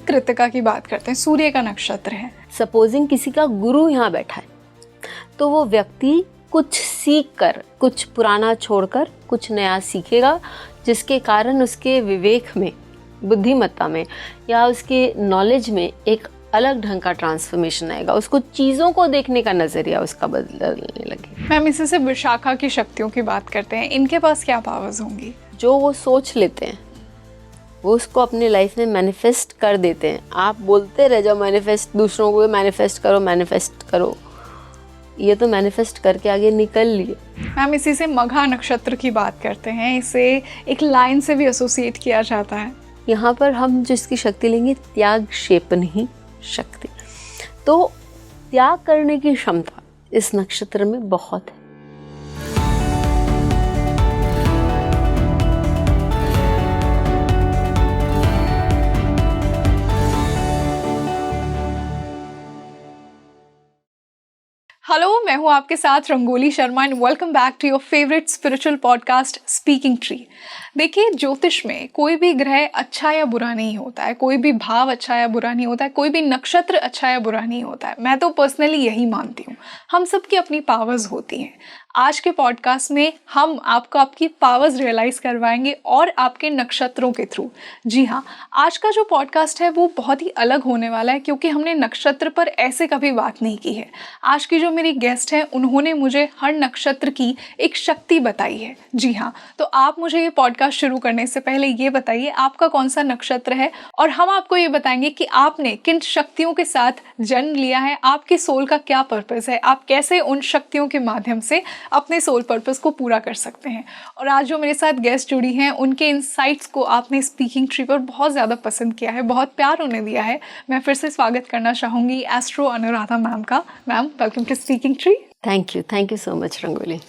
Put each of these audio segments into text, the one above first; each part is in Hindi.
कृतिका की बात करते हैं, सूर्य का नक्षत्र है। सपोजिंग किसी का गुरु यहाँ बैठा है, तो वो व्यक्ति कुछ सीख कर, कुछ पुराना छोड़कर कुछ नया सीखेगा, जिसके कारण उसके विवेक में, बुद्धिमत्ता में या उसके नॉलेज में एक अलग ढंग का ट्रांसफॉर्मेशन आएगा। उसको चीज़ों को देखने का नज़रिया उसका बदलने लगे। मैम, इसी से विशाखा की शक्तियों की बात करते हैं, इनके पास क्या पावर्स होंगी? जो वो सोच लेते हैं वो उसको अपनी लाइफ में मैनिफेस्ट कर देते हैं। आप बोलते रह जाओ मैनिफेस्ट, दूसरों को मैनिफेस्ट करो, मैनिफेस्ट करो, ये तो मैनिफेस्ट करके आगे निकल लिए। मैम, इसी से मघा नक्षत्र की बात करते हैं, इसे एक लाइन से भी एसोसिएट किया जाता है। यहाँ पर हम जिसकी शक्ति लेंगे, त्याग क्षेपणी शक्ति। तो त्याग करने की क्षमता इस नक्षत्र में बहुत है। हेलो, मैं हूँ आपके साथ Rangoli Sharma and welcome back to your favourite spiritual podcast speaking tree. देखिए, ज्योतिष में कोई भी ग्रह अच्छा या बुरा नहीं होता है, कोई भी भाव अच्छा या बुरा नहीं होता है, कोई भी नक्षत्र अच्छा या बुरा नहीं होता है। मैं तो पर्सनली यही मानती हूँ, हम सबकी अपनी पावर्स होती हैं। आज के पॉडकास्ट में हम आपको आपकी पावर्स रियलाइज़ करवाएंगे और आपके नक्षत्रों के थ्रू। जी हाँ, आज का जो पॉडकास्ट है वो बहुत ही अलग होने वाला है, क्योंकि हमने नक्षत्र पर ऐसे कभी बात नहीं की है। आज की जो मेरी गेस्ट है, उन्होंने मुझे हर नक्षत्र की एक शक्ति बताई है। जी हाँ, तो आप मुझे ये पॉडकास्ट शुरू करने से पहले ये बताइए आपका कौन सा नक्षत्र है, और हम आपको ये बताएंगे कि आपने किन शक्तियों के साथ जन्म लिया है, आपके सोल का क्या पर्पस है, आप कैसे उन शक्तियों के माध्यम से अपने सोल पर्पस को पूरा कर सकते हैं। और आज जो मेरे साथ गेस्ट जुड़ी हैं, उनके इनसाइट्स को आपने स्पीकिंग ट्री पर बहुत ज़्यादा पसंद किया है, बहुत प्यार उन्हें दिया है। मैं फिर से स्वागत करना चाहूँगी एस्ट्रो अनुराधा मैम का। Ma'am, welcome to speaking tree. Thank you so much Rangoli.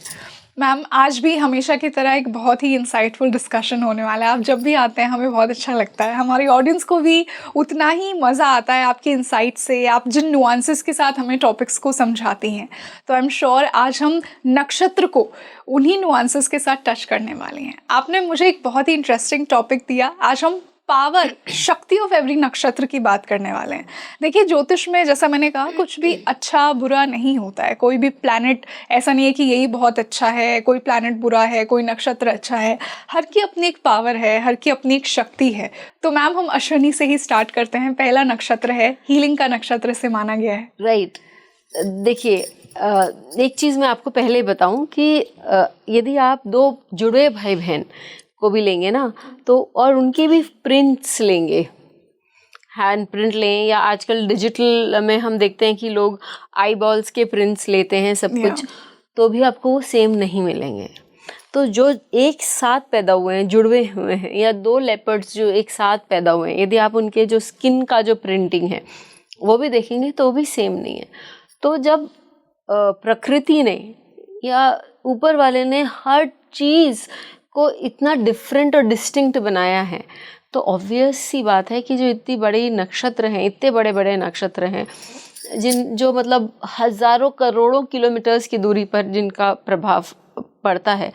Ma'am, आज भी हमेशा की तरह एक बहुत ही इंसाइटफुल डिस्कशन होने वाला है। आप जब भी आते हैं हमें बहुत अच्छा लगता है, हमारी ऑडियंस को भी उतना ही मज़ा आता है आपके इंसाइट से, आप जिन नुआंसेस के साथ हमें टॉपिक्स को समझाती हैं। तो आई एम श्योर आज हम नक्षत्र को उन्हीं नुआंसेस के साथ टच करने वाले हैं। आपने मुझे एक बहुत ही इंटरेस्टिंग टॉपिक दिया, आज हम पावर, शक्ति ऑफ एवरी नक्षत्र की बात करने वाले हैं। देखिए, ज्योतिष में जैसा मैंने कहा, कुछ भी अच्छा बुरा नहीं होता है। कोई भी प्लैनेट ऐसा नहीं है कि यही बहुत अच्छा है, कोई प्लैनेट बुरा है, कोई नक्षत्र अच्छा है। हर की अपनी एक पावर है, हर की अपनी एक शक्ति है। तो मैम, हम अश्विनी से ही स्टार्ट करते हैं। पहला नक्षत्र है, हीलिंग का नक्षत्र से माना गया है। राइट। देखिए, एक चीज़ मैं आपको पहले बताऊं कि यदि आप दो जुड़े भाई बहन को भी लेंगे ना, तो और उनके भी प्रिंट्स लेंगे, हैंड प्रिंट लें, या आजकल डिजिटल में हम देखते हैं कि लोग आई बॉल्स के प्रिंट्स लेते हैं सब कुछ, तो भी आपको वो सेम नहीं मिलेंगे। तो जो एक साथ पैदा हुए हैं, जुड़वे हुए हैं, या दो लेपर्ड्स जो एक साथ पैदा हुए हैं, यदि आप उनके जो स्किन का जो प्रिंटिंग है वो भी देखेंगे तो भी सेम नहीं है। तो जब प्रकृति ने या ऊपर वाले ने हर चीज़ को इतना डिफरेंट और डिस्टिंक्ट बनाया है, तो ऑब्वियस सी बात है कि जो इतनी बड़ी नक्षत्र हैं, इतने बड़े बड़े नक्षत्र हैं, जो मतलब हज़ारों करोड़ों किलोमीटर्स की दूरी पर जिनका प्रभाव पड़ता है,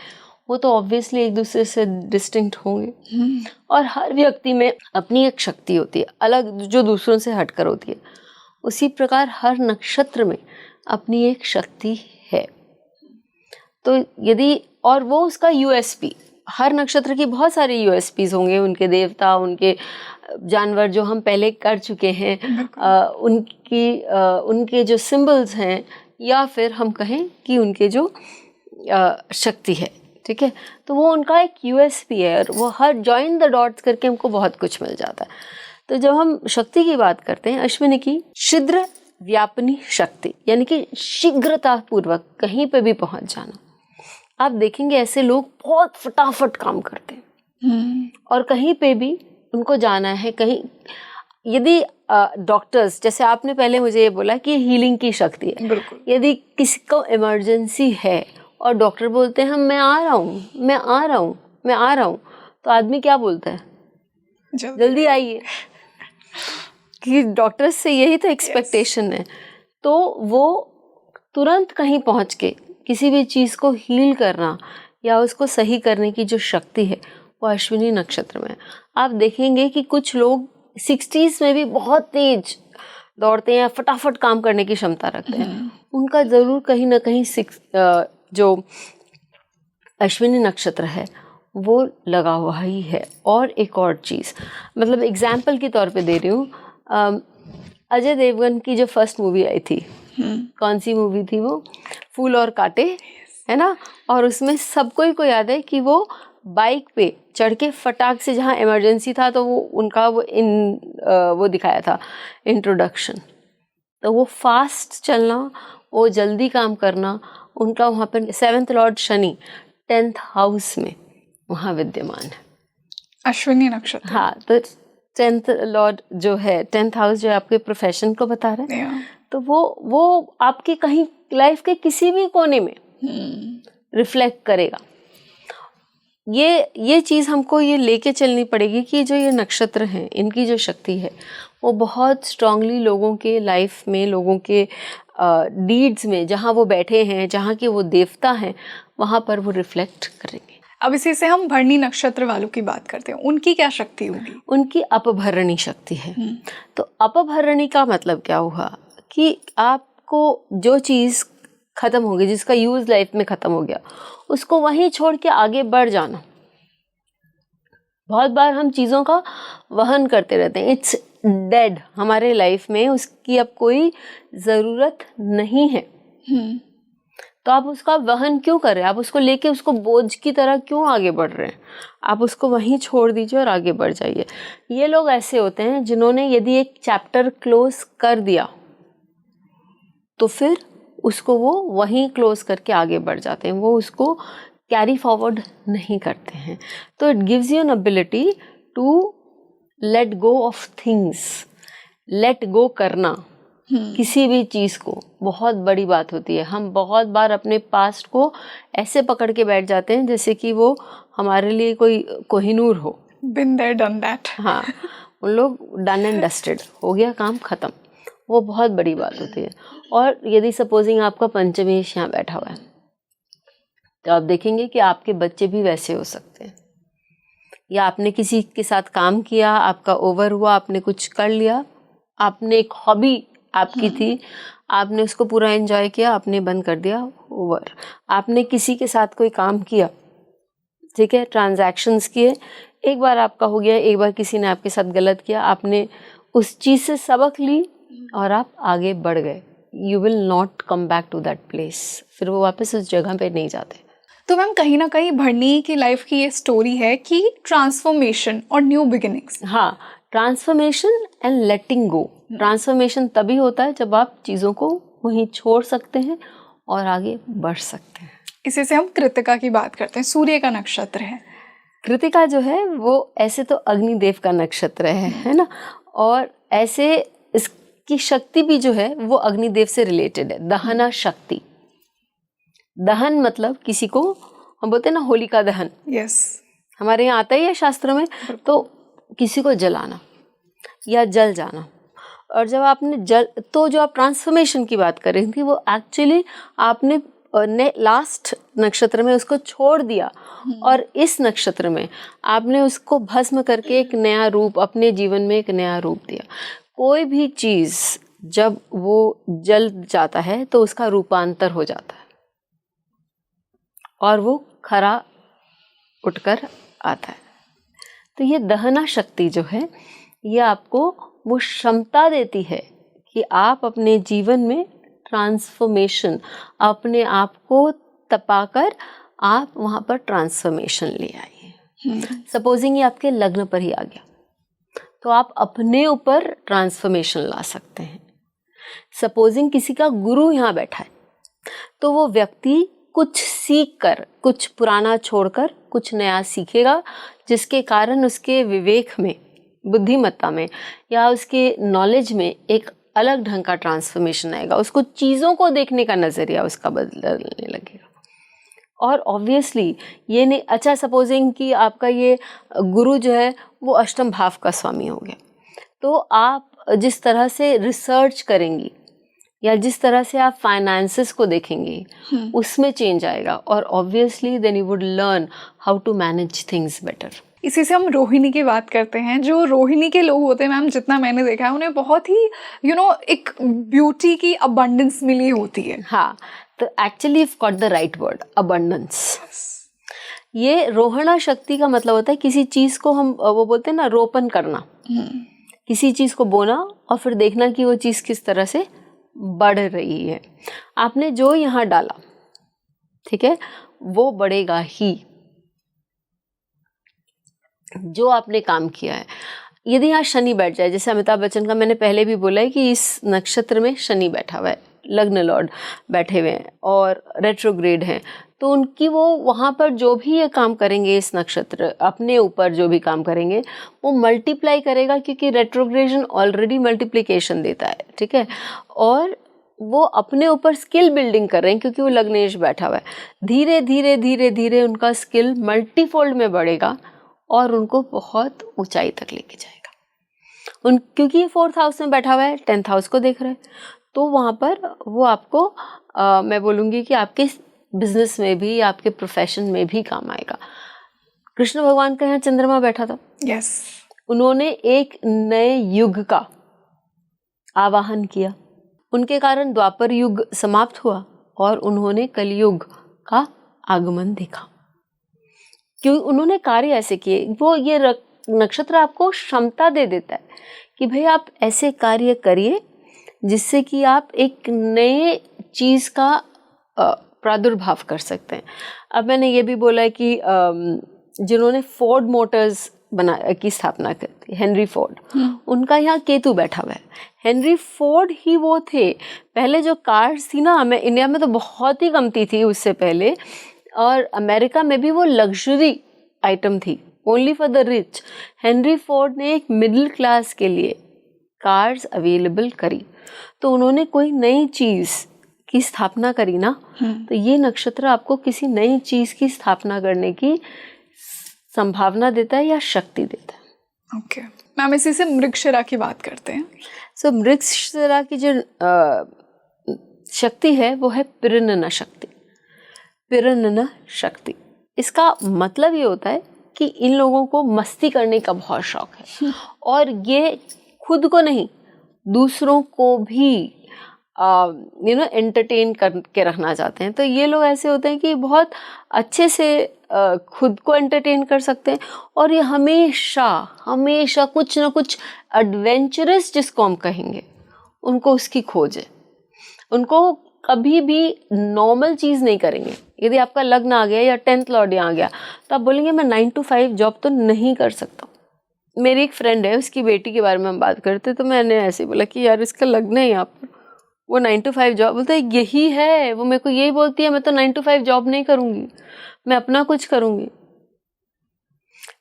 वो तो ऑब्वियसली एक दूसरे से डिस्टिंक्ट होंगे। और हर व्यक्ति में अपनी एक शक्ति होती है अलग, जो दूसरों से हटकर होती है। उसी प्रकार हर नक्षत्र में अपनी एक शक्ति है। तो यदि, और वो उसका यूएसपी, हर नक्षत्र की बहुत सारे यूएसपीज होंगे, उनके देवता, उनके जानवर जो हम पहले कर चुके हैं, उनके जो सिंबल्स हैं, या फिर हम कहें कि उनके जो शक्ति है, ठीक है। तो वो उनका एक यूएसपी है, और वो हर जॉइन द डॉट्स करके हमको बहुत कुछ मिल जाता है। तो जब हम शक्ति की बात करते हैं, अश्विनी की शीघ्र व्यापनी शक्ति, यानी कि शीघ्रता पूर्वक कहीं पे भी पहुंच जाना। आप देखेंगे ऐसे लोग बहुत फटाफट काम करते हैं, और कहीं पे भी उनको जाना है, कहीं, यदि डॉक्टर्स, जैसे आपने पहले मुझे ये बोला कि हीलिंग की शक्ति है, यदि किसी को इमरजेंसी है और डॉक्टर बोलते हैं मैं आ रहा हूँ, तो आदमी क्या बोलता है? जल्दी आइए, कि डॉक्टर से यही तो एक्सपेक्टेशन है। तो वो तुरंत कहीं पहुंच के किसी भी चीज़ को हील करना या उसको सही करने की जो शक्ति है, वो अश्विनी नक्षत्र में। आप देखेंगे कि कुछ लोग 60s में भी बहुत तेज दौड़ते हैं, फटाफट काम करने की क्षमता रखते हैं, उनका ज़रूर कहीं ना कहीं जो अश्विनी नक्षत्र है वो लगा हुआ ही है। और एक और चीज़, मतलब एग्जाम्पल के तौर पे दे रही हूँ, अजय देवगन की जो फर्स्ट मूवी आई थी, कौन सी मूवी थी वो, फूल और कांटे, है ना। और उसमें सबको को याद है कि वो बाइक पे चढ़ के फटाक से, जहाँ इमरजेंसी था तो वो उनका वो दिखाया था इंट्रोडक्शन, तो वो फास्ट चलना, वो जल्दी काम करना, उनका वहाँ पर 7th Lord Shani 10th house में वहाँ विद्यमान है, अश्विनी नक्षत्र। हाँ, तो 10th लॉर्ड जो है, 10th हाउस जो है आपके प्रोफेशन को बता रहे हैं, तो वो आपके कहीं लाइफ के किसी भी कोने में रिफ्लेक्ट करेगा। ये चीज़ हमको ये लेके चलनी पड़ेगी कि जो ये नक्षत्र हैं, इनकी जो शक्ति है वो बहुत स्ट्रांगली लोगों के लाइफ में, लोगों के डीड्स में, जहाँ वो बैठे हैं, जहाँ के वो देवता हैं, वहाँ पर वो रिफ्लेक्ट करेंगे। अब इसी से हम भरणी नक्षत्र वालों की बात करते हैं, उनकी क्या शक्ति होगी? उनकी अपभरणी शक्ति है। तो अपभरणी का मतलब क्या हुआ कि आपको जो चीज़ खत्म हो गई, जिसका यूज लाइफ में खत्म हो गया, उसको वहीं छोड़ के आगे बढ़ जाना। बहुत बार हम चीज़ों का वहन करते रहते हैं, इट्स डेड, हमारे लाइफ में उसकी अब कोई ज़रूरत नहीं है। तो आप उसका वहन क्यों कर रहे हैं? आप उसको लेके उसको बोझ की तरह क्यों आगे बढ़ रहे हैं? आप उसको वहीं छोड़ दीजिए और आगे बढ़ जाइए। ये लोग ऐसे होते हैं जिन्होंने यदि एक चैप्टर क्लोज कर दिया तो फिर उसको वो वहीं क्लोज करके आगे बढ़ जाते हैं, वो उसको कैरी फॉरवर्ड नहीं करते हैं। तो it gives you an ability to let go of things. Let go करना किसी भी चीज़ को बहुत बड़ी बात होती है। हम बहुत बार अपने पास्ट को ऐसे पकड़ के बैठ जाते हैं जैसे कि वो हमारे लिए कोई कोहिनूर हो। Been there, done that. हाँ, उन लोग डन एंड डस्टेड, हो गया काम ख़त्म, वो बहुत बड़ी बात होती है। और यदि सपोजिंग आपका पंचमेश यहाँ बैठा हुआ है तो आप देखेंगे कि आपके बच्चे भी वैसे हो सकते हैं। या आपने किसी के साथ काम किया, आपका ओवर हुआ, आपने कुछ कर लिया, आपने एक हॉबी आपकी थी, आपने उसको पूरा एंजॉय किया, आपने बंद कर दिया, ओवर। आपने किसी के साथ कोई काम किया, ठीक है, ट्रांजैक्शंस किए, एक बार आपका हो गया, एक बार किसी ने आपके साथ गलत किया, आपने उस चीज़ से सबक ली और आप आगे बढ़ गए। You will not come back to that place, फिर वो वापस उस जगह पे नहीं जाते। तो मैम कहीं ना कहीं भरणी की लाइफ की ये स्टोरी है कि ट्रांसफॉर्मेशन और न्यू बिगिनिंग्स। हाँ, transformation and letting go. Transformation तभी होता है जब आप चीज़ों को वहीं छोड़ सकते हैं और आगे बढ़ सकते हैं। इसी से हम कृतिका की बात करते हैं, सूर्य का नक्षत्र है। कृतिका जो है वो ऐसे तो अग्निदेव का नक्षत्र है ना, और ऐसे इसकी शक्ति भी जो है वो अग्निदेव से रिलेटेड है, दहना शक्ति। दहन मतलब किसी को हम बोलते हैं ना, होलिका दहन, यस, हमारे यहाँ आता ही है शास्त्र में। तो किसी को जलाना या जल जाना। और जब आपने तो जो आप ट्रांसफॉर्मेशन की बात कर रही थी, वो एक्चुअली आपने लास्ट नक्षत्र में उसको छोड़ दिया और इस नक्षत्र में आपने उसको भस्म करके एक नया रूप, अपने जीवन में एक नया रूप दिया। कोई भी चीज़ जब वो जल जाता है तो उसका रूपांतर हो जाता है और वो खरा उठकर आता है। तो ये दहना शक्ति जो है, ये आपको वो क्षमता देती है कि आप अपने जीवन में ट्रांसफॉर्मेशन, अपने आप को तपाकर आप वहाँ पर ट्रांसफॉर्मेशन ले आइए। सपोजिंग ये आपके लग्न पर ही आ गया तो आप अपने ऊपर ट्रांसफॉर्मेशन ला सकते हैं। सपोजिंग किसी का गुरु यहाँ बैठा है तो वो व्यक्ति कुछ सीख कर, कुछ पुराना छोड़कर कुछ नया सीखेगा, जिसके कारण उसके विवेक में, बुद्धिमत्ता में या उसके नॉलेज में एक अलग ढंग का ट्रांसफॉर्मेशन आएगा। उसको चीज़ों को देखने का नज़रिया उसका बदलने लगेगा। और ऑब्वियसली ये नहीं, अच्छा सपोजिंग कि आपका ये गुरु जो है वो अष्टम भाव का स्वामी हो गया, तो आप जिस तरह से रिसर्च करेंगी या जिस तरह से आप फाइनेंसेस को देखेंगी उसमें चेंज आएगा। और obviously then you would learn how to manage things better. इसी से हम रोहिणी की बात करते हैं। जो रोहिणी के लोग होते हैं मैम, जितना मैंने देखा है, उन्हें बहुत ही एक ब्यूटी की अबंडेंस मिली होती है। हाँ, तो actually you got the right word, abundance. ये रोहणा शक्ति का मतलब होता है किसी चीज को हम वो बोलते हैं ना, रोपण करना। किसी चीज को बोना और फिर देखना कि वो चीज किस तरह से बढ़ रही है। आपने जो यहाँ डाला, ठीक है, वो बढ़ेगा ही। जो आपने काम किया है, यदि यहाँ शनि बैठ जाए, जैसे अमिताभ बच्चन का मैंने पहले भी बोला है कि इस नक्षत्र में शनि बैठा हुआ है, लग्न लॉर्ड बैठे हुए हैं और रेट्रोग्रेड हैं, तो उनकी वो वहाँ पर जो भी ये काम करेंगे, इस नक्षत्र अपने ऊपर जो भी काम करेंगे वो मल्टीप्लाई करेगा, क्योंकि रेट्रोग्रेशन ऑलरेडी मल्टीप्लिकेशन देता है, ठीक है। और वो अपने ऊपर स्किल बिल्डिंग कर रहे हैं क्योंकि वो लग्नेश बैठा हुआ है। धीरे धीरे धीरे धीरे उनका स्किल मल्टीफोल्ड में बढ़ेगा और उनको बहुत ऊंचाई तक लेके जाएगा। क्योंकि ये 4th हाउस में बैठा हुआ है, 10th हाउस को देख रहा है, तो वहाँ पर वो आपको मैं बोलूँगी कि आपके बिजनेस में भी, आपके प्रोफेशन में भी काम आएगा। कृष्ण भगवान का यहाँ चंद्रमा बैठा था। यस। उन्होंने एक नए युग का आवाहन किया, उनके कारण द्वापर युग समाप्त हुआ और उन्होंने कलयुग का आगमन देखा। क्यों उन्होंने कार्य ऐसे किए, वो ये नक्षत्र आपको क्षमता दे देता है कि भाई आप ऐसे कार्य करिए जिससे कि आप एक नए चीज का प्रादुर्भाव कर सकते हैं। अब मैंने ये भी बोला है कि जिन्होंने फोर्ड मोटर्स की स्थापना की थी, हेनरी फोर्ड, उनका यहाँ केतु बैठा हुआ है। हेनरी फोर्ड ही वो थे, पहले जो कार्स थी ना, हमें इंडिया में तो बहुत ही कम थी उससे पहले, और अमेरिका में भी वो लग्जरी आइटम थी, only for the rich. Henry Ford ने एक मिडिल क्लास के लिए कार्स अवेलेबल करी, तो उन्होंने कोई नई चीज की स्थापना करी ना, तो ये नक्षत्र आपको किसी नई चीज की स्थापना करने की संभावना देता है या शक्ति देता है। ओके मैम, इसी से मृगशिरा की बात करते हैं। सो मृगशिरा की जो शक्ति है वो है पिरनना शक्ति। पिरनना शक्ति, इसका मतलब ये होता है कि इन लोगों को मस्ती करने का बहुत शौक है और ये खुद को नहीं, दूसरों को भी एंटरटेन करके रखना चाहते हैं। तो ये लोग ऐसे होते हैं कि बहुत अच्छे से खुद को एंटरटेन कर सकते हैं और ये हमेशा हमेशा कुछ ना कुछ एडवेंचरस, जिसको हम कहेंगे, उनको उसकी खोज है। उनको कभी भी नॉर्मल चीज़ नहीं करेंगे। यदि आपका लग्न आ गया या 10th लॉर्ड यहाँ आ गया तो आप बोलेंगे मैं 9 to 5 जॉब तो नहीं कर सकता। मेरी एक फ्रेंड है, उसकी बेटी के बारे में हम बात करते, तो मैंने ऐसे बोला कि यार इसका लग्न है यहाँ पर, वो 9 to 5 जॉब, बोलता है यही है, वो मेरे को यही बोलती है मैं तो 9 to 5 जॉब नहीं करूँगी, मैं अपना कुछ करूँगी।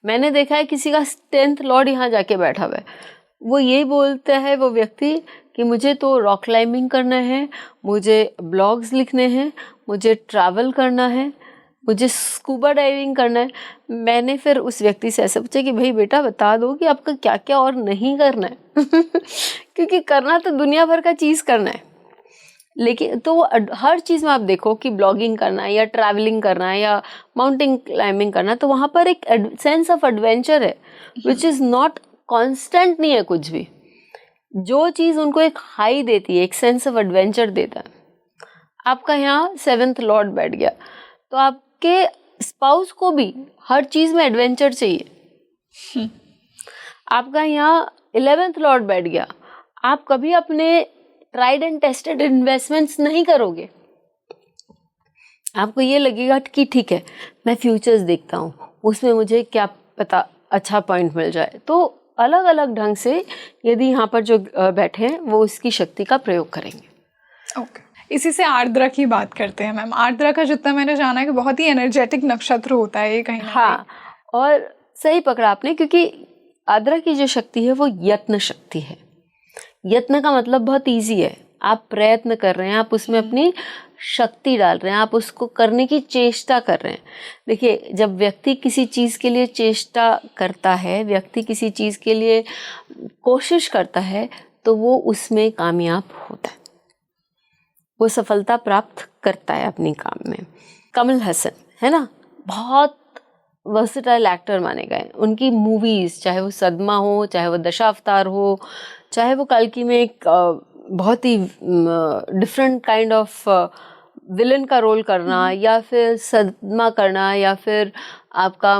मैंने देखा है किसी का 10th लॉर्ड यहाँ जाके बैठा हुआ है, वो यही बोलता है वो व्यक्ति कि मुझे तो रॉक क्लाइंबिंग करना है, मुझे ब्लॉग्स लिखने हैं, मुझे ट्रैवल करना है, मुझे स्कूबा डाइविंग करना है। मैंने फिर उस व्यक्ति से ऐसे पूछा कि भाई बेटा बता दो कि आपका क्या क्या और नहीं करना है क्योंकि करना तो दुनिया भर का चीज़ करना है, लेकिन तो हर चीज़ में आप देखो कि ब्लॉगिंग करना है या ट्रैवलिंग करना है या माउंटेन क्लाइंबिंग करना है, तो वहाँ पर एक सेंस ऑफ एडवेंचर है विच इज़ नॉट कॉन्स्टेंट, नहीं है कुछ भी। जो चीज़ उनको एक हाई देती है, एक सेंस ऑफ एडवेंचर देता है। आपका यहाँ 7th लॉर्ड बैठ गया तो आपके स्पाउस को भी हर चीज़ में एडवेंचर चाहिए। आपका यहाँ 11th लॉर्ड बैठ गया, आप कभी अपने ट्राइड एंड टेस्टेड इन्वेस्टमेंट्स नहीं करोगे। आपको ये लगेगा कि ठीक है मैं फ्यूचर्स देखता हूँ, उसमें मुझे क्या पता अच्छा पॉइंट मिल जाए। तो अलग अलग ढंग से यदि यहाँ पर जो बैठे हैं वो इसकी शक्ति का प्रयोग करेंगे। ओके इसी से आर्द्रा की बात करते हैं मैम। आर्द्रा का जितना मैंने जाना है कि बहुत ही एनर्जेटिक नक्षत्र होता है ये कहीं ना हाँ, और सही पकड़ा आपने, क्योंकि आर्द्रा की जो शक्ति है वो यत्न शक्ति है। यत्न का मतलब बहुत इजी है, आप प्रयत्न कर रहे हैं, आप उसमें अपनी शक्ति डाल रहे हैं, आप उसको करने की चेष्टा कर रहे हैं। देखिए जब व्यक्ति किसी चीज़ के लिए चेष्टा करता है, व्यक्ति किसी चीज़ के लिए कोशिश करता है तो वो उसमें कामयाब होता है, वो सफलता प्राप्त करता है अपने काम में। कमल हसन है ना, बहुत वर्सेटाइल एक्टर माने गए। उनकी मूवीज, चाहे वो सदमा हो, चाहे वो दशावतार हो, चाहे वो कल्कि में एक बहुत ही डिफरेंट काइंड ऑफ विलन का रोल करना, या फिर सदमा करना, या फिर आपका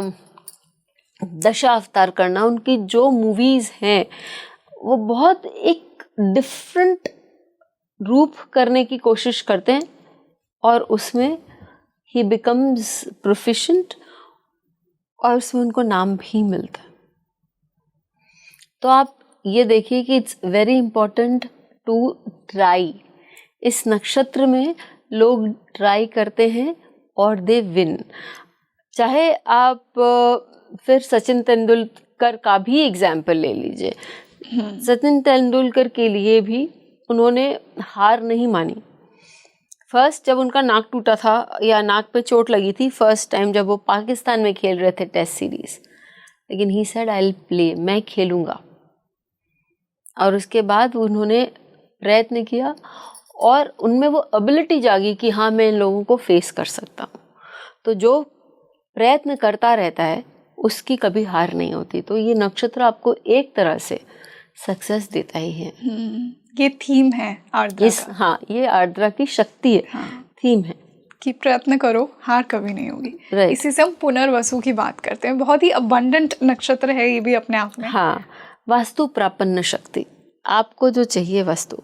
दशावतार करना, उनकी जो मूवीज हैं वो बहुत एक डिफरेंट रूप करने की कोशिश करते हैं, और उसमें ही बिकम्स प्रोफिशिएंट, और उसमें उनको नाम भी मिलता है। तो आप ये देखिए कि it's very important to try. इस नक्षत्र में लोग ट्राई करते हैं और दे विन। चाहे आप फिर सचिन तेंदुलकर का भी एग्जाम्पल ले लीजिए। सचिन तेंदुलकर के लिए भी उन्होंने हार नहीं मानी। फर्स्ट जब उनका नाक टूटा था या नाक पे चोट लगी थी, फर्स्ट टाइम जब वो पाकिस्तान में खेल रहे थे टेस्ट सीरीज, लेकिन he said I will play, मैं खेलूंगा। और उसके बाद उन्होंने प्रयत्न किया और उनमें वो एबिलिटी जागी कि हाँ, मैं इन लोगों को फेस कर सकता हूँ। तो जो प्रयत्न करता रहता है उसकी कभी हार नहीं होती। तो ये नक्षत्र आपको एक तरह से सक्सेस देता ही है। ये थीम है आर्द्रा का। हाँ, ये आर्द्रा की शक्ति है। हाँ, थीम है कि प्रयत्न करो, हार कभी नहीं होगी। right. इसी से हम पुनर्वसु की बात करते हैं। बहुत ही अबंडेंट नक्षत्र है ये भी अपने आप में। हाँ, वास्तु प्रापन्न शक्ति, आपको जो चाहिए वस्तु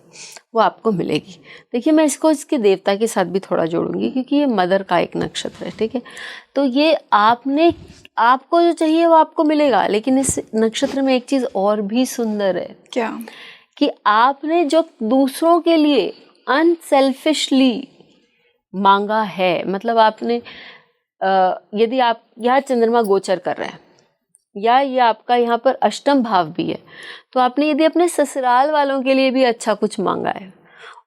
वो आपको मिलेगी। देखिए, मैं इसको इसके देवता के साथ भी थोड़ा जोड़ूंगी, क्योंकि ये मदर का एक नक्षत्र है, ठीक है। तो ये आपको जो चाहिए वो आपको मिलेगा। लेकिन इस नक्षत्र में एक चीज और भी सुंदर है। क्या? कि आपने जो दूसरों के लिए अनसेल्फिशली मांगा है, मतलब आपने यदि आप यहाँ चंद्रमा गोचर कर रहे हैं, या ये आपका यहाँ पर अष्टम भाव भी है, तो आपने यदि अपने ससुराल वालों के लिए भी अच्छा कुछ मांगा है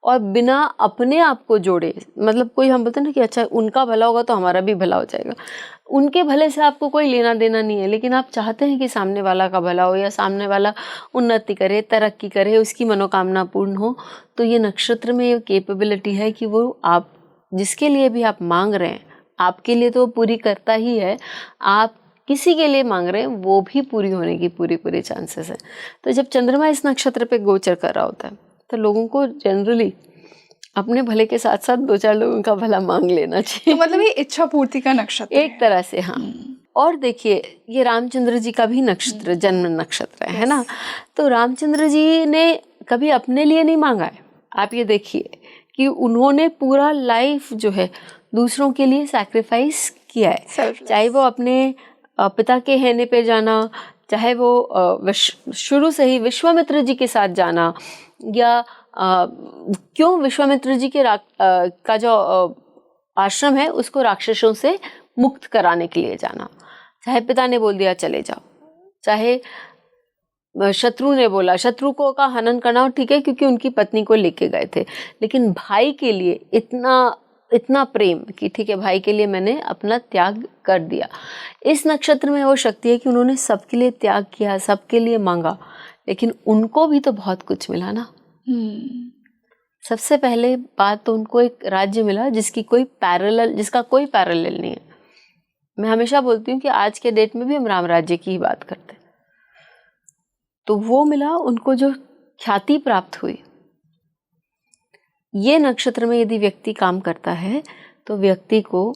और बिना अपने आप को जोड़े, मतलब कोई हम बोलते हैं ना कि अच्छा उनका भला होगा तो हमारा भी भला हो जाएगा, उनके भले से आपको कोई लेना देना नहीं है, लेकिन आप चाहते हैं कि सामने वाला का भला हो या सामने वाला उन्नति करे, तरक्की करे, उसकी मनोकामना पूर्ण हो, तो ये नक्षत्र में ये कैपेबिलिटी है कि वो आप जिसके लिए भी आप मांग रहे हैं, आपके लिए तो पूरी करता ही है, आप किसी के लिए मांग रहे हैं वो भी पूरी होने की पूरी चांसेस है। तो जब चंद्रमा इस नक्षत्र पे गोचर कर रहा होता है तो लोगों को जनरली अपने भले के साथ साथ दो चार लोगों का भला मांग लेना चाहिए। तो मतलब ये इच्छा पूर्ति का नक्षत्र एक तरह से। हाँ, और देखिए, ये रामचंद्र जी का भी नक्षत्र जन्म नक्षत्र है ना। तो रामचंद्र जी ने कभी अपने लिए नहीं मांगा है। आप ये देखिए कि उन्होंने पूरा लाइफ जो है दूसरों के लिए सैक्रिफाइस किया है। चाहे वो अपने पिता के कहने पे जाना, चाहे वो शुरू से ही विश्वामित्र जी के साथ जाना, या क्यों विश्वामित्र जी के का जो आश्रम है उसको राक्षसों से मुक्त कराने के लिए जाना। चाहे पिता ने बोल दिया चले जाओ, चाहे शत्रु ने बोला, शत्रु को का हनन करना, ठीक है, क्योंकि उनकी पत्नी को लेके गए थे, लेकिन भाई के लिए इतना प्रेम कि ठीक है, भाई के लिए मैंने अपना त्याग कर दिया। इस नक्षत्र में वो शक्ति है कि उन्होंने सबके लिए त्याग किया, सबके लिए मांगा, लेकिन उनको भी तो बहुत कुछ मिला ना। सबसे पहले बात तो उनको एक राज्य मिला जिसका कोई पैरेलल नहीं है। मैं हमेशा बोलती हूँ कि आज के डेट में भी हम राम राज्य की ही बात करते हैं। तो वो मिला उनको, जो ख्याति प्राप्त हुई। ये नक्षत्र में यदि व्यक्ति काम करता है तो व्यक्ति को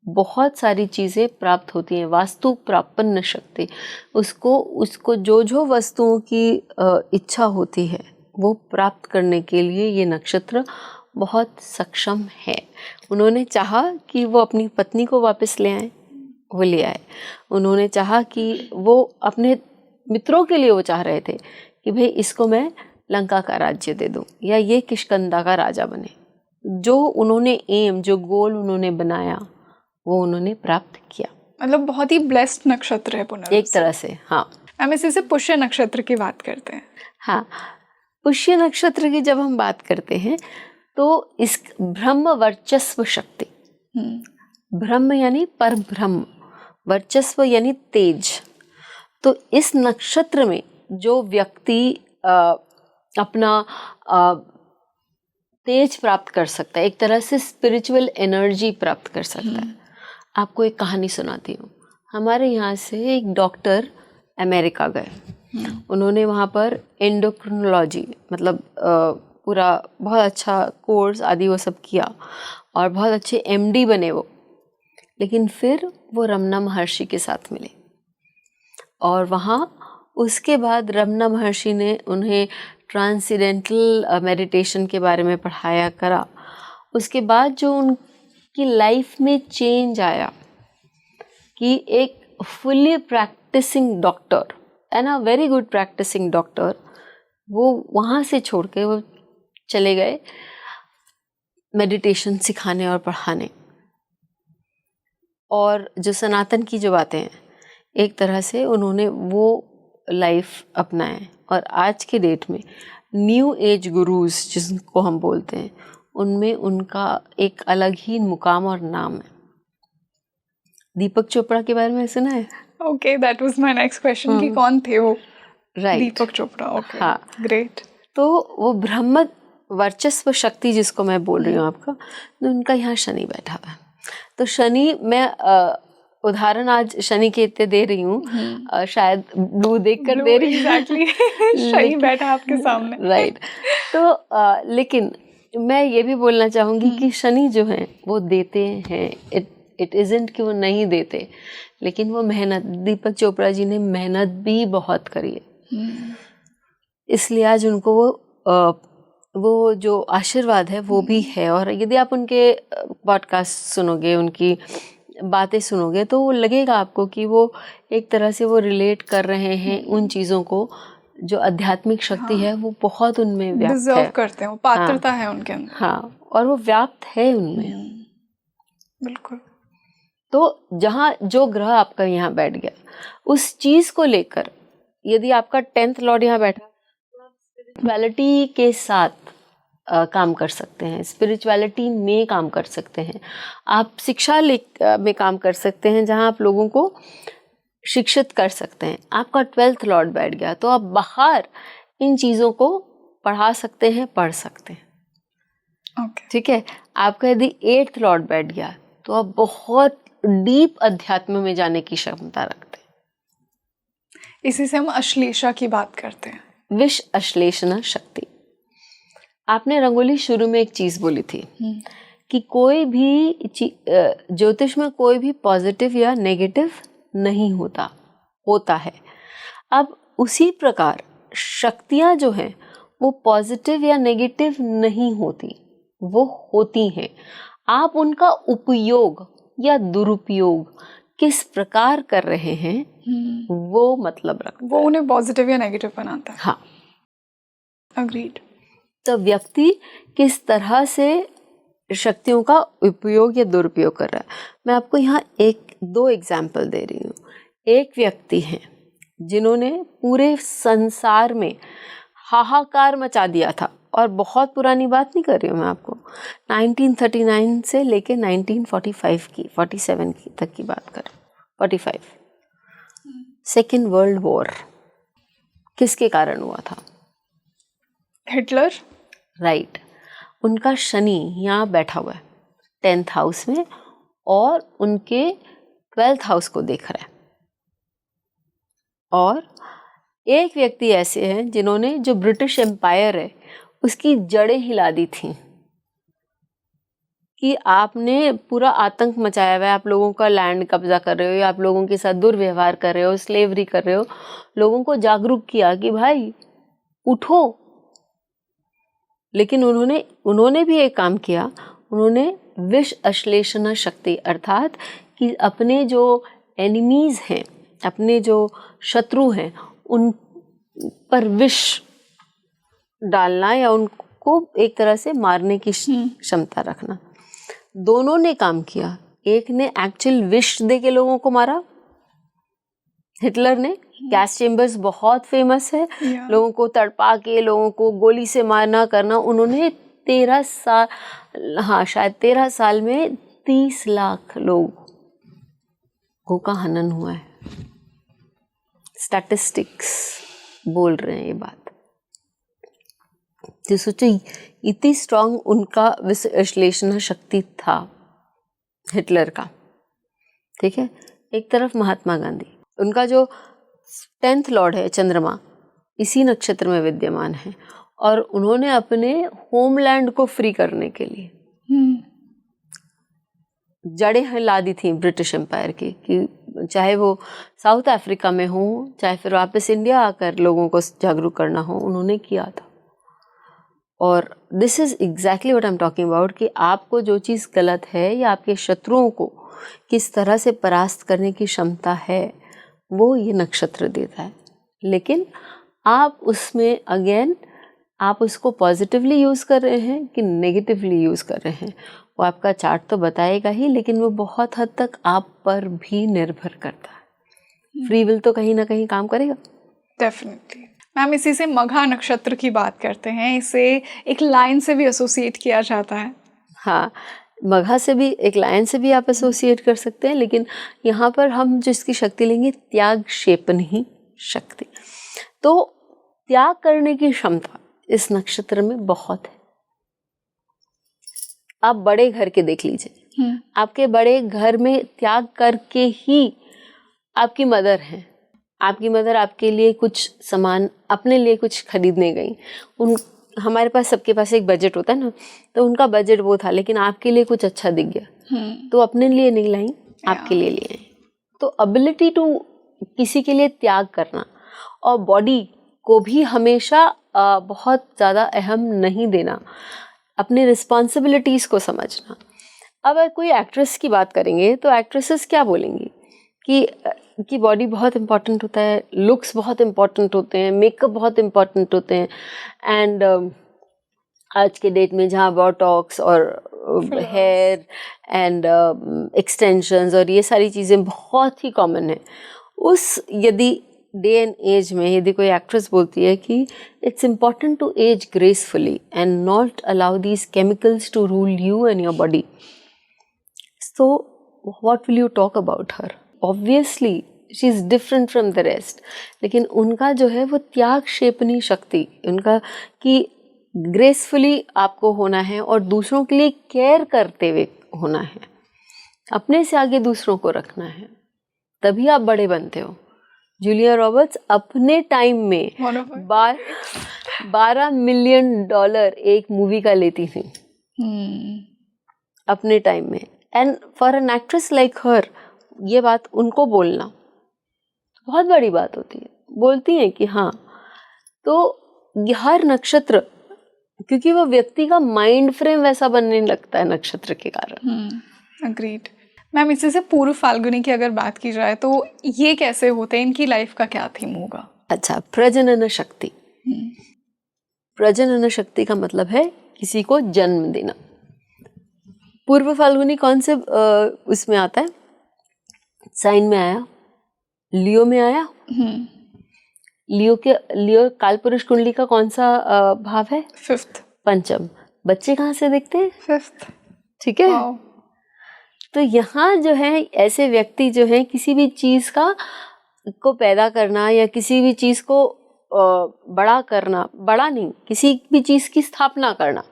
बहुत सारी चीज़ें प्राप्त होती हैं। वास्तु प्रापन्न शक्ति, उसको जो वस्तुओं की इच्छा होती है वो प्राप्त करने के लिए ये नक्षत्र बहुत सक्षम है। उन्होंने चाहा कि वो अपनी पत्नी को वापस ले आए, वो ले आए। उन्होंने चाहा कि वो अपने मित्रों के लिए वो चाह रहे थे कि भाई इसको मैं लंका का राज्य दे दूं, या ये किष्किंधा का राजा बने। जो उन्होंने जो गोल उन्होंने बनाया वो उन्होंने प्राप्त किया। मतलब बहुत ही ब्लेस्ड नक्षत्र है पुनर्वसु एक तरह से। हाँ, हम इसी से पुष्य नक्षत्र की बात करते हैं। हाँ, पुष्य नक्षत्र की जब हम बात करते हैं तो इस ब्रह्म वर्चस्व शक्ति, ब्रह्म यानी पर ब्रह्म, वर्चस्व यानी तेज। तो इस नक्षत्र में जो व्यक्ति अपना तेज प्राप्त कर सकता है, एक तरह से स्पिरिचुअल एनर्जी प्राप्त कर सकता है। आपको एक कहानी सुनाती हूँ। हमारे यहाँ से एक डॉक्टर अमेरिका गए, उन्होंने वहाँ पर एंडोक्रिनोलॉजी मतलब पूरा बहुत अच्छा कोर्स आदि वो सब किया और बहुत अच्छे एमडी बने वो। लेकिन फिर वो रमना महर्षि के साथ मिले और वहाँ उसके बाद रमना महर्षि ने उन्हें ट्रांसेंडेंटल मेडिटेशन के बारे में पढ़ाया करा। उसके बाद जो उनकी लाइफ में चेंज आया कि एक fully practising doctor and a very good practising doctor, वो वहाँ से छोड़ के वो चले गए मेडिटेशन सिखाने और पढ़ाने। और जो सनातन की जो बातें हैं, एक तरह से उन्होंने वो लाइफ अपनाए और आज के डेट में न्यू एज गुरुज जिनको हम बोलते हैं, उनमें उनका एक अलग ही मुकाम और नाम है। दीपक चोपड़ा के बारे में सुना है? Okay, that was my next question कि कौन थे वो? राइट, दीपक चोपड़ा। ओके, हाँ, ग्रेट। तो वो ब्रह्म वर्चस्व शक्ति जिसको मैं बोल रही हूँ आपका, तो उनका यहाँ शनि बैठा हुआ है। तो शनि, मैं उदाहरण आज शनि के इतने दे रही हूँ, शायद ब्लू देख कर दे रही हूँ। एग्जैक्टली शनि बैठा आपके सामने। राइट। तो लेकिन मैं ये भी बोलना चाहूँगी कि शनि जो है वो देते हैं, इट इज़न्ट कि वो नहीं देते, लेकिन वो मेहनत, दीपक चोपड़ा जी ने मेहनत भी बहुत करी है, इसलिए आज उनको वो जो आशीर्वाद है वो भी है। और यदि आप उनके पॉडकास्ट सुनोगे, उनकी बातें सुनोगे, तो वो लगेगा आपको कि वो एक तरह से वो रिलेट कर रहे हैं उन चीज़ों को, जो आध्यात्मिक शक्ति है वो बहुत उनमें व्याप्त है, डिजर्व करते हैं, वो पात्रता है उनके अंदर। हाँ, और वो व्याप्त है उनमें। बिल्कुल। तो जहाँ जो ग्रह आपका यहाँ बैठ गया, उस चीज़ को लेकर यदि आपका 10th लॉर्ड यहाँ बैठा, तो आप स्पिरिचुअलिटी के साथ काम कर सकते हैं, स्पिरिचुअलिटी में काम कर सकते हैं, आप शिक्षा में काम कर सकते हैं, जहाँ आप लोगों को शिक्षित कर सकते हैं। आपका 12th लॉर्ड बैठ गया तो आप बाहर इन चीज़ों को पढ़ा सकते हैं, पढ़ सकते हैं। ओके, ठीक है। आपका यदि 8th लॉर्ड बैठ गया तो आप बहुत डीप अध्यात्म में जाने की क्षमता रखते हैं। इसी से हम अश्लेषा की बात करते हैं, विष अश्लेषणा शक्ति। आपने रंगोली शुरू में एक चीज बोली थी कि कोई भी ज्योतिष में कोई भी पॉजिटिव या नेगेटिव नहीं होता है। अब उसी प्रकार शक्तियां जो हैं वो पॉजिटिव या नेगेटिव नहीं होती, वो होती हैं। आप उनका उपयोग या दुरुपयोग किस प्रकार कर रहे हैं वो मतलब रखता वो उन्हें पॉजिटिव या नेगेटिव बनाता है। हाँ, अग्रीड। तो व्यक्ति किस तरह से शक्तियों का उपयोग या दुरुपयोग कर रहा है। मैं आपको यहाँ दो एग्जाम्पल दे रही हूँ। एक व्यक्ति हैं जिन्होंने पूरे संसार में हाहाकार मचा दिया था, और बहुत पुरानी बात नहीं कर रही हूँ मैं आपको, 1939 से लेके 1945 की 47 की तक की बात कर, 45। सेकेंड वर्ल्ड वॉर किसके कारण हुआ था? हिटलर। राइट। उनका शनि यहाँ बैठा हुआ है 10th हाउस में और उनके 12th हाउस को देख रहा है। और एक व्यक्ति ऐसे हैं जिन्होंने जो ब्रिटिश एम्पायर है उसकी जड़ें हिला दी थी कि आपने पूरा आतंक मचाया हुआ है, आप लोगों का लैंड कब्जा कर रहे हो या आप लोगों के साथ दुर्व्यवहार कर रहे हो, स्लेवरी कर रहे हो। लोगों को जागरूक किया कि भाई उठो। लेकिन उन्होंने भी एक काम किया, उन्होंने विष अश्लेषणा शक्ति अर्थात कि अपने जो एनिमीज हैं, अपने जो शत्रु हैं, उन पर विष डालना या उनको एक तरह से मारने की क्षमता रखना। दोनों ने काम किया। एक ने एक्चुअल विष दे के लोगों को मारा, हिटलर ने। गैस चेम्बर्स बहुत फेमस है, लोगों को तड़पा के लोगों को गोली से मारना करना। उन्होंने 13 साल, हाँ शायद 13 साल में 30 लाख लोगों का हनन हुआ है। स्टैटिस्टिक्स बोल रहे हैं ये बात। तो सोचो इतनी स्ट्रांग उनका विश्लेषण शक्ति था हिटलर का। ठीक है, एक तरफ महात्मा गांधी, उनका जो 10th लॉर्ड है चंद्रमा इसी नक्षत्र में विद्यमान है, और उन्होंने अपने होमलैंड को फ्री करने के लिए जड़ें हिला दी थी ब्रिटिश एम्पायर की, कि चाहे वो साउथ अफ्रीका में हो, चाहे फिर वापस इंडिया आकर लोगों को जागरूक करना हो, उन्होंने किया था। और this is exactly what I am talking about, कि आपको जो चीज़ गलत है या आपके शत्रुओं को किस तरह से परास्त करने की क्षमता है, वो ये नक्षत्र देता है। लेकिन आप उसमें अगेन आप उसको पॉजिटिवली यूज़ कर रहे हैं कि नेगेटिवली यूज़ कर रहे हैं, वो आपका चार्ट तो बताएगा ही, लेकिन वो बहुत हद तक आप पर भी निर्भर करता है। फ्री विल तो कहीं ना कहीं काम करेगा। डेफिनेटली। मैम, इसी से मघा नक्षत्र की बात करते हैं, इसे एक लाइन से भी एसोसिएट किया जाता है। हाँ, मघा से भी, एक लायन से भी आप एसोसिएट कर सकते हैं, लेकिन यहाँ पर हम जो इसकी शक्ति लेंगे, त्याग क्षेपणी शक्ति। तो त्याग करने की क्षमता इस नक्षत्र में बहुत है। आप बड़े घर के देख लीजिए, आपके बड़े घर में त्याग करके ही आपकी मदर है, आपकी मदर आपके लिए कुछ सामान, अपने लिए कुछ खरीदने गई। हमारे पास, सबके पास एक बजट होता है ना, तो उनका बजट वो था, लेकिन आपके लिए कुछ अच्छा दिख गया तो अपने लिए नहीं लाई, आपके लिए ले आई। तो एबिलिटी टू किसी के लिए त्याग करना, और बॉडी को भी हमेशा बहुत ज़्यादा अहम नहीं देना, अपनी रिस्पॉन्सिबिलिटीज़ को समझना। अब अगर कोई एक्ट्रेस की बात करेंगे तो एक्ट्रेसेस क्या बोलेंगी कि बॉडी बहुत इम्पॉर्टेंट होता है, लुक्स बहुत इम्पॉर्टेंट होते हैं, मेकअप बहुत इम्पॉर्टेंट होते हैं, एंड आज के डेट में जहाँ बोटॉक्स और हेयर एंड एक्सटेंशंस और ये सारी चीज़ें बहुत ही कॉमन है, उस यदि डे एंड एज में यदि कोई एक्ट्रेस बोलती है कि it's important to age gracefully and not allow these chemicals to rule you and your body, so what will you talk about her? Obviously she is different from the rest. लेकिन उनका जो है वो त्याग क्षेपणी शक्ति, उनका कि ग्रेसफुली आपको होना है और दूसरों के लिए केयर करते हुए होना है, अपने से आगे दूसरों को रखना है, तभी आप बड़े बनते हो। जूलिया रॉबर्ट्स अपने टाइम में 12 मिलियन डॉलर एक मूवी का लेती थी अपने टाइम में। And for an actress like her, ये बात उनको बोलना बहुत बड़ी बात होती है। बोलती हैं कि हाँ, तो हर नक्षत्र, क्योंकि वो व्यक्ति का माइंड फ्रेम वैसा बनने लगता है नक्षत्र के कारण। अग्रीड। मैम, इसी से पूर्व फाल्गुनी की अगर बात की जाए तो ये कैसे होते हैं, इनकी लाइफ का क्या थीम होगा? अच्छा, प्रजनन शक्ति। प्रजनन शक्ति का मतलब है किसी को जन्म देना। पूर्व फाल्गुनी कौन से उसमें आता है, साइन में आया? लियो में आया। लियो कालपुरुष कुंडली का कौन सा भाव है? 5th। पंचम। बच्चे कहाँ से दिखते हैं? 5th। ठीक है। तो यहाँ जो है ऐसे व्यक्ति जो है किसी भी चीज को पैदा करना या किसी भी चीज को बड़ा करना, बड़ा नहीं, किसी भी चीज की स्थापना करना,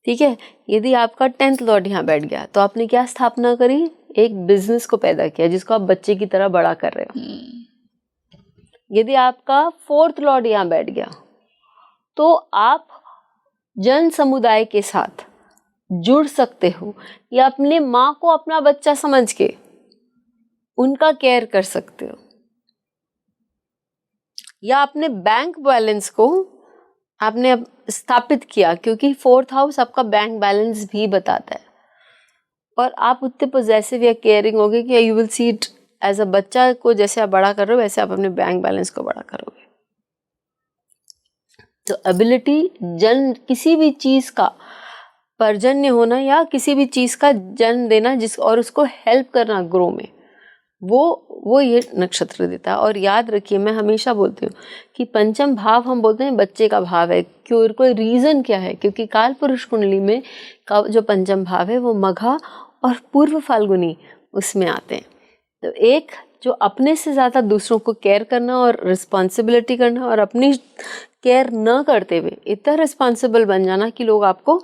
ठीक है। यदि आपका 10th लॉर्ड यहाँ बैठ गया तो आपने क्या स्थापना करी? एक बिजनेस को पैदा किया जिसको आप बच्चे की तरह बड़ा कर रहे हो। यदि आपका 4th लॉर्ड यहाँ बैठ गया तो आप जन समुदाय के साथ जुड़ सकते हो, या अपने माँ को अपना बच्चा समझ के उनका केयर कर सकते हो, या अपने बैंक बैलेंस को आपने स्थापित किया, क्योंकि 4th हाउस आपका बैंक बैलेंस भी बताता है। और आप उतने पॉजेसिव या केयरिंग होगे कि you will see it as a बच्चा को जैसे आप बड़ा कर रहे हो वैसे आप अपने बैंक बैलेंस को बड़ा करोगे। तो एबिलिटी किसी भी चीज का पर्जन्य होना या किसी भी चीज का जन्म देना और उसको हेल्प करना ग्रो में, वो ये नक्षत्र देता है। और याद रखिए, मैं हमेशा बोलती हूँ कि पंचम भाव हम बोलते हैं बच्चे का भाव है। क्यों? कोई रीजन क्या है? क्योंकि काल पुरुष कुंडली में का जो पंचम भाव है वो मघा और पूर्व फाल्गुनी उसमें आते हैं। तो एक जो अपने से ज़्यादा दूसरों को केयर करना और रिस्पॉन्सिबिलिटी करना, और अपनी केयर न करते हुए इतना रिस्पॉन्सिबल बन जाना कि लोग आपको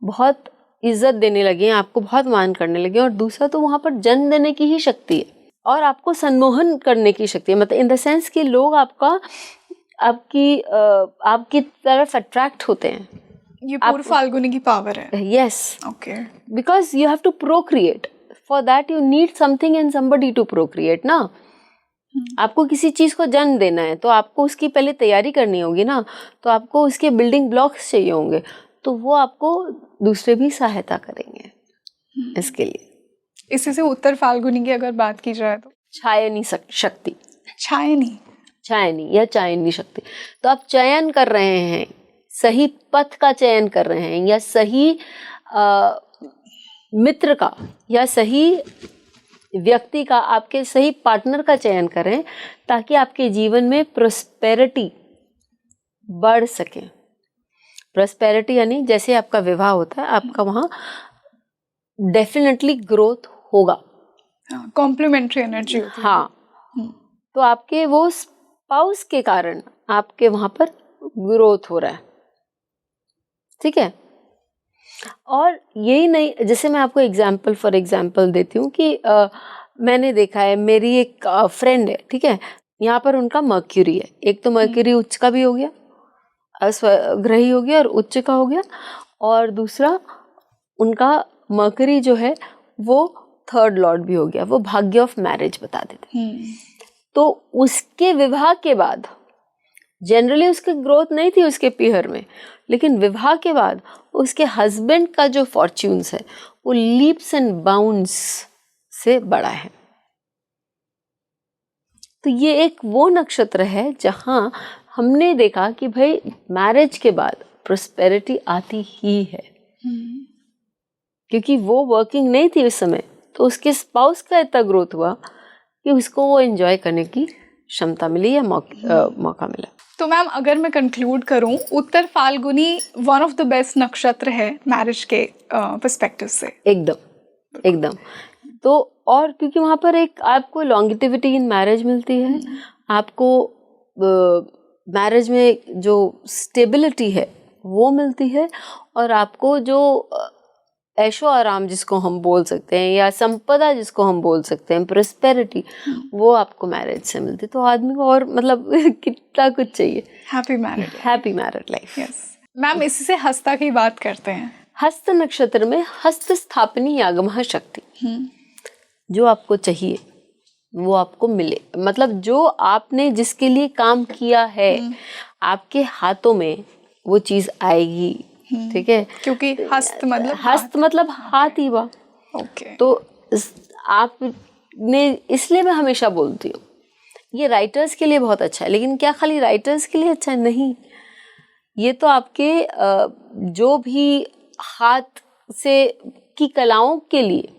बहुत इज्जत देने लगे, आपको बहुत मान करने लगे, और दूसरा तो वहाँ पर जन्म देने की ही शक्ति है और आपको सम्मोहन करने की शक्ति है, मतलब इन द सेंस कि लोग आपकी तरफ अट्रैक्ट होते हैं। ये पूर्व फाल्गुनी की पावर है। Yes, okay. Because you have to procreate, for that you need something and somebody to procreate ना। आपको किसी चीज को जन्म देना है तो आपको उसकी पहले तैयारी करनी होगी ना, तो आपको उसके बिल्डिंग ब्लॉक्स चाहिए होंगे, तो वो आपको दूसरे भी सहायता करेंगे इसके लिए। इसी से उत्तर फाल्गुनी की अगर बात की जाए तो छायनी शक्ति, छायनी या चायनी शक्ति। तो आप चयन कर रहे हैं, सही पथ का चयन कर रहे हैं, या सही मित्र का या सही व्यक्ति का, आपके सही पार्टनर का चयन करें, ताकि आपके जीवन में प्रोस्पेरिटी बढ़ सके। प्रोस्पेरिटी यानी जैसे आपका विवाह होता है, आपका वहाँ डेफिनेटली ग्रोथ होगा, कॉम्प्लीमेंट्री एनर्जी होती है। हाँ, तो आपके वो स्पाउस के कारण आपके वहाँ पर ग्रोथ हो रहा है, ठीक है। और यही नहीं, जैसे मैं आपको फॉर एग्जाम्पल देती हूँ कि मैंने देखा है, मेरी एक फ्रेंड है, ठीक है, यहाँ पर उनका मर्क्यूरी है, एक तो मर्क्यूरी उच्च का भी हो गया, ग्रही हो गया और उच्च का हो गया, और दूसरा उनका मर्क्यूरी जो है वो थर्ड लॉर्ड भी हो गया, वो भाग्य ऑफ मैरिज बता देते। तो उसके विवाह के बाद, जनरली उसकी ग्रोथ नहीं थी उसके पीहर में, लेकिन विवाह के बाद उसके हस्बैंड का जो फॉर्च्यून्स है वो लीप्स एंड बाउंड्स से बड़ा है। तो ये एक वो नक्षत्र है जहां हमने देखा कि भाई मैरिज के बाद प्रोस्पेरिटी आती ही है, क्योंकि वो वर्किंग नहीं थी उस समय, तो उसके स्पाउस का इतना ग्रोथ हुआ कि उसको वो एंजॉय करने की क्षमता मिली या मौका मिला। तो मैम अगर मैं कंक्लूड करूं, Uttara Phalguni one of the best नक्षत्र है मैरिज के पर्सपेक्टिव से। एकदम। तो और क्योंकि वहाँ पर एक आपको लॉन्गिटिविटी इन मैरिज मिलती है, आपको मैरिज में जो स्टेबिलिटी है वो मिलती है, और आपको जो ऐशो आराम जिसको हम बोल सकते हैं, या संपदा जिसको हम बोल सकते हैं, प्रोस्पेरिटी, वो आपको मैरिज से मिलती है। तो आदमी को और मतलब कितना कुछ चाहिए। Happy married life. Yes ma'am, इसी से हस्ता की बात करते हैं। हस्त नक्षत्र में हस्त स्थापनी यागमः शक्ति, जो आपको चाहिए वो आपको मिले, मतलब जो आपने जिसके लिए काम किया है आपके हाथों में वो चीज आएगी, ठीक है, क्योंकि हस्त मतलब हाथ ही हुआ। ओके। तो आपने, इसलिए मैं हमेशा बोलती हूँ ये राइटर्स के लिए बहुत अच्छा है, लेकिन क्या खाली राइटर्स के लिए अच्छा है? नहीं, ये तो आपके जो भी हाथ से की कलाओं के लिए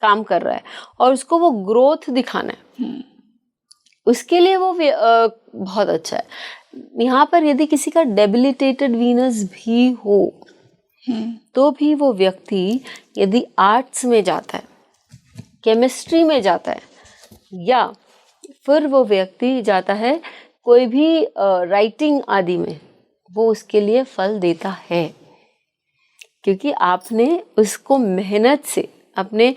काम कर रहा है और उसको वो ग्रोथ दिखाना है, उसके लिए वो बहुत अच्छा है। यहाँ पर यदि किसी का डेबिलिटेटेड वीनस भी हो तो भी वो व्यक्ति यदि आर्ट्स में जाता है, केमिस्ट्री में जाता है, या फिर वो व्यक्ति जाता है कोई भी राइटिंग आदि में, वो उसके लिए फल देता है, क्योंकि आपने उसको मेहनत से अपने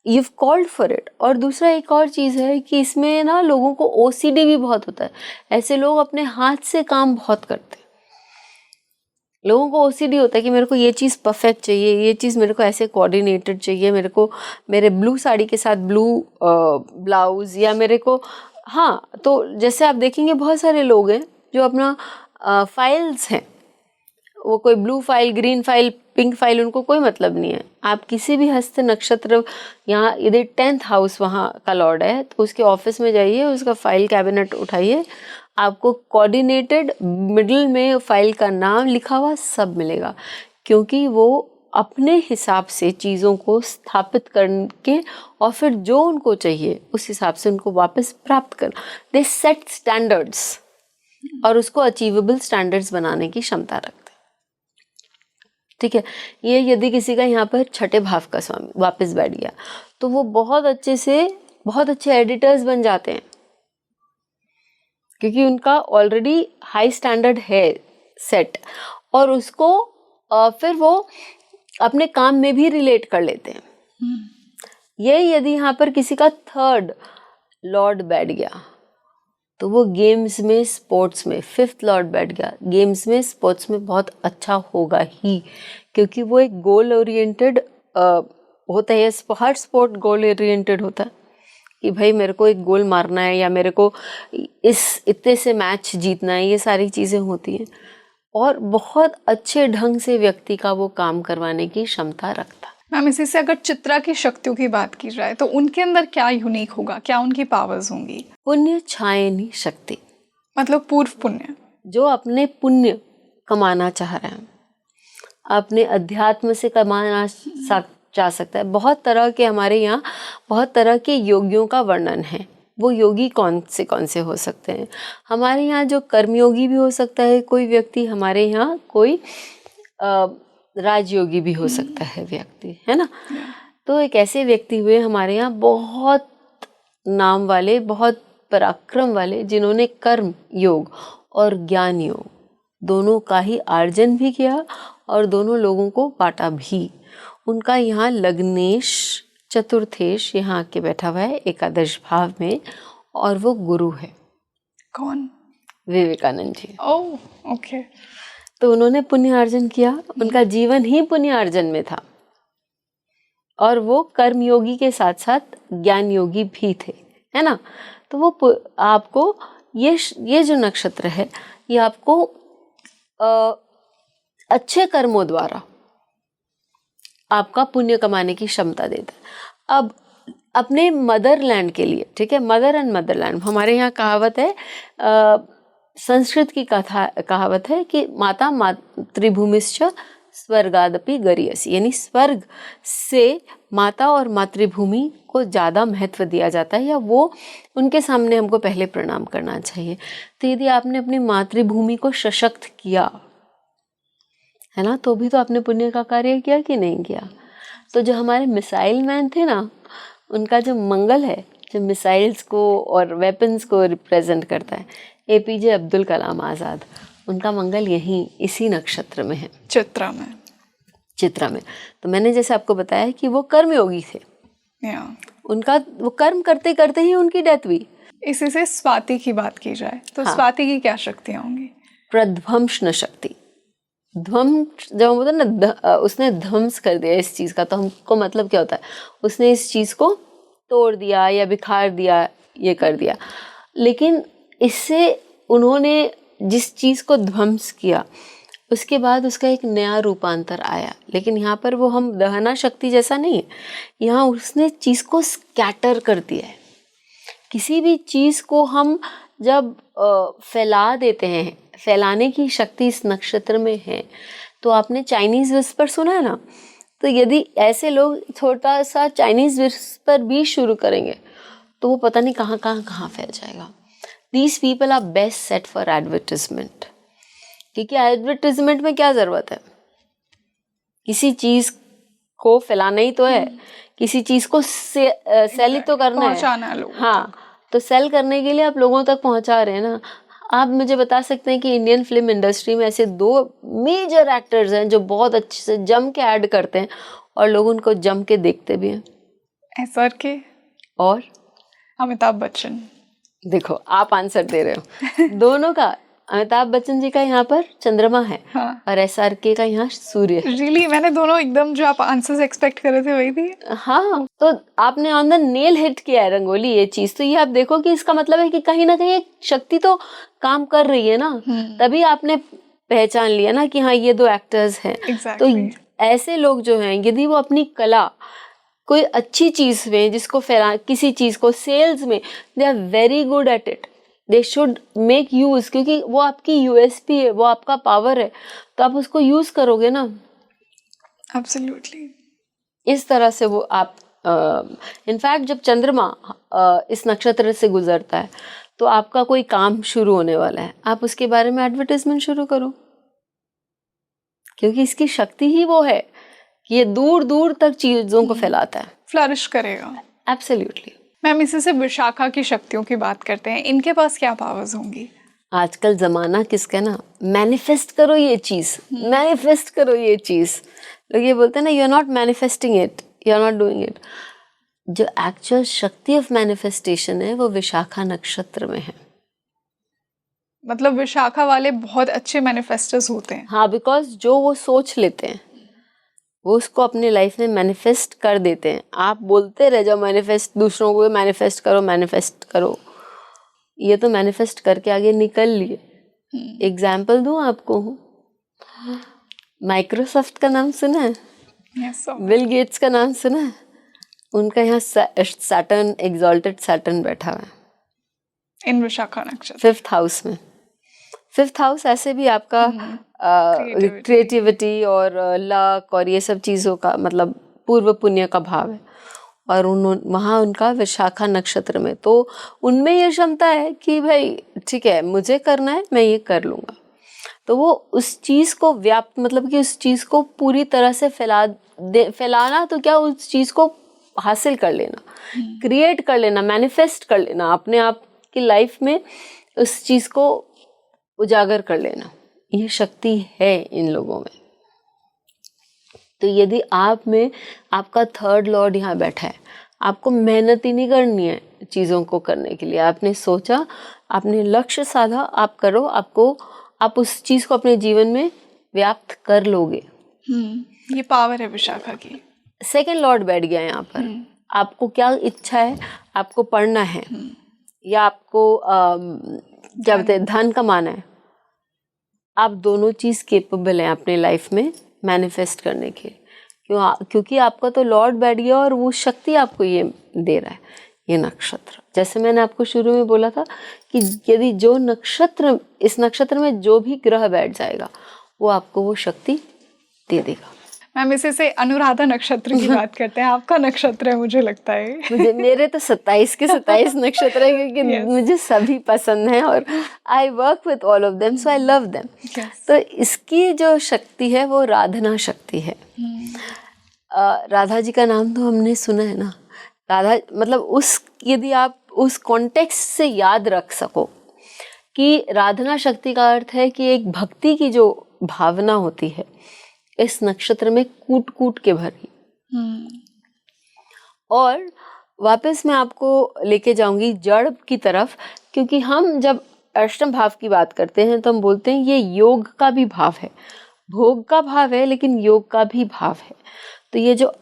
you've called for it। और दूसरा एक और चीज़ है कि इसमें ना लोगों को OCD भी बहुत होता है। ऐसे लोग अपने हाथ से काम बहुत करते हैं। लोगों को OCD होता है कि मेरे को ये चीज़ परफेक्ट चाहिए, ये चीज़ मेरे को ऐसे कोऑर्डिनेटेड चाहिए, मेरे को मेरे ब्लू साड़ी के साथ ब्लू ब्लाउज, या मेरे को, हाँ, तो जैसे आप देखेंगे बहुत सारे लोग हैं जो अपना फाइल्स हैं, वो कोई blue file, green file, pink file, उनको कोई मतलब नहीं है। आप किसी भी हस्त नक्षत्र, यहाँ यदि 10th हाउस वहाँ का लॉर्ड है, तो उसके ऑफिस में जाइए, उसका फाइल कैबिनेट उठाइए, आपको कोऑर्डिनेटेड मिडिल में फाइल का नाम लिखा हुआ सब मिलेगा, क्योंकि वो अपने हिसाब से चीज़ों को स्थापित करके और फिर जो उनको चाहिए उस हिसाब से उनको वापस प्राप्त कर, दे सेट स्टैंडर्ड्स और उसको अचीवेबल स्टैंडर्ड्स बनाने की क्षमता रखते हैं, ठीक है। ये यदि किसी का यहाँ पर छठे भाव का स्वामी वापस बैठ गया तो वो बहुत अच्छे एडिटर्स बन जाते हैं, क्योंकि उनका ऑलरेडी हाई स्टैंडर्ड है सेट, और उसको फिर वो अपने काम में भी रिलेट कर लेते हैं। ये यदि यहाँ पर किसी का थर्ड लॉर्ड बैठ गया तो वो गेम्स में, स्पोर्ट्स में, फिफ्थ लॉर्ड बैठ गया गेम्स में, स्पोर्ट्स में बहुत अच्छा होगा ही, क्योंकि वो एक गोल ओरिएंटेड होता है। हर स्पोर्ट गोल ओरिएंटेड होता है कि भाई मेरे को एक गोल मारना है या मेरे को इस इतने से मैच जीतना है, ये सारी चीज़ें होती हैं। और बहुत अच्छे ढंग से व्यक्ति का वो काम करवाने की क्षमता रखता है। मैम, इसी से अगर चित्रा की शक्तियों की बात की जाए तो उनके अंदर क्या यूनिक होगा, क्या उनकी पावर्स होंगी? पुण्य छायनी शक्ति, मतलब पूर्व पुण्य। जो अपने पुण्य कमाना चाह रहे हैं, अपने अध्यात्म से कमाना चाह सकता है। बहुत तरह के हमारे यहाँ बहुत तरह के योगियों का वर्णन है। वो योगी कौन से हो सकते हैं? हमारे यहाँ जो कर्मयोगी भी हो सकता है कोई व्यक्ति, हमारे यहाँ कोई राजयोगी भी हो सकता है व्यक्ति, है ना। तो एक ऐसे व्यक्ति हुए हमारे यहाँ बहुत नाम वाले, बहुत पराक्रम वाले, जिन्होंने कर्म योग और ज्ञान योग दोनों का ही आर्जन भी किया और दोनों लोगों को बांटा भी। उनका यहाँ लग्नेश चतुर्थेश यहाँ आके बैठा हुआ है एकादश भाव में, और वो गुरु है। कौन? विवेकानंद जी। ओह, ओके। तो उन्होंने पुण्यार्जन किया, उनका जीवन ही पुण्यार्जन में था, और वो कर्मयोगी के साथ साथ ज्ञान योगी भी थे, है ना। तो वो आपको ये जो नक्षत्र है ये आपको अच्छे कर्मों द्वारा आपका पुण्य कमाने की क्षमता देता है। अब अपने मदरलैंड के लिए, ठीक है, मदर एंड मदरलैंड, हमारे यहाँ कहावत है, संस्कृत की कहावत है कि माता मातृभूमिश्च स्वर्गादपि गरीयसी, यानी स्वर्ग से माता और मातृभूमि को ज़्यादा महत्व दिया जाता है, या वो उनके सामने हमको पहले प्रणाम करना चाहिए। तो यदि आपने अपनी मातृभूमि को सशक्त किया है ना, तो भी तो आपने पुण्य का कार्य किया कि नहीं किया। तो जो हमारे मिसाइल मैन थे ना, उनका जो मंगल है, जो मिसाइल्स को और वेपन्स को रिप्रेजेंट करता है, एपीजे अब्दुल कलाम आज़ाद, उनका मंगल यहीं इसी नक्षत्र में है, चित्रा में। तो मैंने जैसे आपको बताया कि वो कर्मयोगी थे, उनका वो कर्म करते करते ही उनकी डेथ हुई। इसी से स्वाति की बात की जाए तो हाँ। स्वाति की क्या शक्तियाँ होंगी? प्रध्वंसन शक्ति। ध्वंस जब हम बोलते हैं ना, उसने ध्वंस कर दिया इस चीज़ का, तो हमको मतलब क्या होता है, उसने इस चीज़ को तोड़ दिया या बिखार दिया, ये कर दिया। लेकिन इससे उन्होंने जिस चीज़ को ध्वंस किया उसके बाद उसका एक नया रूपांतर आया। लेकिन यहाँ पर वो हम दहना शक्ति जैसा नहीं है, यहाँ उसने चीज़ को स्कैटर कर दिया है। किसी भी चीज़ को हम जब फैला देते हैं, फैलाने की शक्ति इस नक्षत्र में है। तो आपने चाइनीज़ विस्पर सुना है ना, तो यदि ऐसे लोग छोटा सा चाइनीज़ विस्पर भी शुरू करेंगे तो वो पता नहीं कहाँ फैल जाएगा। These people are best set for advertisement, क्योंकि एडवर्टिजमेंट में क्या ज़रूरत है, किसी चीज़ को फैलाना ही तो है, किसी चीज़ को सेल ही तो करना है। हाँ, तो सेल करने के लिए आप लोगों तक पहुंचा रहे हैं ना। आप मुझे बता सकते हैं कि इंडियन फिल्म इंडस्ट्री में ऐसे 2 मेजर एक्टर्स हैं जो बहुत अच्छे से जम के ऐड करते हैं और लोग उनको जम के देखते भी हैं? SRK और अमिताभ बच्चन। देखो आप आंसर दे रहे हो दोनों का। अमिताभ बच्चन जी का यहाँ पर चंद्रमा है, हाँ। और SRK का यहाँ सूर्य है। Really? मैंने दोनों एकदम जो आप आंसर्स एक्सपेक्ट कर रहे थे वही थी। हाँ, तो आपने ऑन द नेल हिट किया है रंगोली ये चीज। तो ये आप देखो कि इसका मतलब है कि कहीं ना कहीं एक शक्ति तो काम कर रही है ना, तभी आपने पहचान लिया ना कि हाँ ये 2 एक्टर्स हैं। Exactly. तो ऐसे लोग जो हैं, यदि वो अपनी कला कोई अच्छी चीज में, जिसको फैला, किसी चीज को सेल्स में, they are very good at it, they should make use, क्योंकि वो आपकी USP है, वो आपका पावर है, तो आप उसको यूज करोगे ना। एब्सोल्युटली। इस तरह से वो आप इनफैक्ट जब चंद्रमा इस नक्षत्र से गुजरता है तो आपका कोई काम शुरू होने वाला है, आप उसके बारे में एडवर्टाइजमेंट शुरू करो, क्योंकि इसकी शक्ति ही वो है कि ये दूर दूर तक चीजों को फैलाता है, फ्लरिश करेगा। एब्सोल्युटली। मैम, इसी से विशाखा की शक्तियों की बात करते हैं, इनके पास क्या पावर्स होंगी? आजकल जमाना किसका ना, मैनिफेस्ट करो ये चीज, मैनिफेस्ट करो ये चीज, लोग ये बोलते हैं ना, you are not manifesting it, you are not doing it. जो एक्चुअल शक्ति ऑफ मैनिफेस्टेशन है वो विशाखा नक्षत्र में है। मतलब विशाखा वाले बहुत अच्छे मैनिफेस्टर्स होते हैं। हाँ, बिकॉज जो वो सोच लेते हैं वो उसको अपने लाइफ में मैनिफेस्ट कर देते हैं। आप बोलते रह जाओ मैनिफेस्ट, दूसरों को मैनिफेस्ट करो मैनिफेस्ट करो, ये तो मैनिफेस्ट करके आगे निकल लिए। एग्जाम्पल दूं आपको, माइक्रोसॉफ्ट का नाम सुना है? Yes, so बिल गेट्स का नाम सुना है? उनका यहाँ सैटर्न, एग्जॉल्टेड सैटर्न बैठा हुआ है इन विशाखा नक्षत्र 5th हाउस में। 5th हाउस ऐसे भी आपका Creativity. क्रिएटिविटी और लक और ये सब चीज़ों का मतलब पूर्व पुण्य का भाव है, और वहाँ उनका विशाखा नक्षत्र में, तो उनमें ये क्षमता है कि भाई ठीक है मुझे करना है, मैं ये कर लूँगा। तो वो उस चीज़ को व्याप्त, मतलब कि उस चीज़ को पूरी तरह से फैलाना, तो क्या उस चीज़ को हासिल कर लेना, क्रिएट कर लेना, मैनिफेस्ट कर लेना, अपने आप की लाइफ में उस चीज़ को उजागर कर लेना, ये शक्ति है इन लोगों में। तो यदि आप में आपका 3rd लॉर्ड यहाँ बैठा है, आपको मेहनत ही नहीं करनी है चीज़ों को करने के लिए। आपने सोचा, आपने लक्ष्य साधा, आप करो, आप उस चीज़ को अपने जीवन में व्याप्त कर लोगे। ये पावर है विशाखा की। 2nd लॉर्ड बैठ गया यहाँ पर। आपको क्या इच्छा है, आपको पढ़ना है या आपको क्या बोलते हैं धन कमाना है, आप दोनों चीज़ केपेबल हैं अपने लाइफ में मैनिफेस्ट करने के। क्योंकि आपका तो लॉर्ड बैठ गया और वो शक्ति आपको ये दे रहा है, ये नक्षत्र। जैसे मैंने आपको शुरू में बोला था कि यदि जो नक्षत्र, इस नक्षत्र में जो भी ग्रह बैठ जाएगा वो आपको वो शक्ति दे देगा। मैम इसी से अनुराधा नक्षत्र की बात करते हैं, आपका नक्षत्र है मुझे लगता है। मेरे तो 27 के 27 नक्षत्र है, क्योंकि Yes. मुझे सभी पसंद हैं और I work with all of them, so I love them. तो इसकी जो शक्ति है वो राधना शक्ति है। राधा जी का नाम तो हमने सुना है ना। राधा मतलब यदि आप उस कॉन्टेक्स्ट से याद रख सको कि राधना शक्ति का अर्थ है कि एक भक्ति की जो भावना होती है इस नक्षत्र में कूट कूट के भरी। और वापस मैं आपको लेके जाऊंगी जड़ की तरफ, क्योंकि हम जब अष्टम भाव की बात करते हैं तो हम बोलते हैं ये योग का भी भाव है, भोग का भाव है, लेकिन योग का भी भाव है। तो ये जो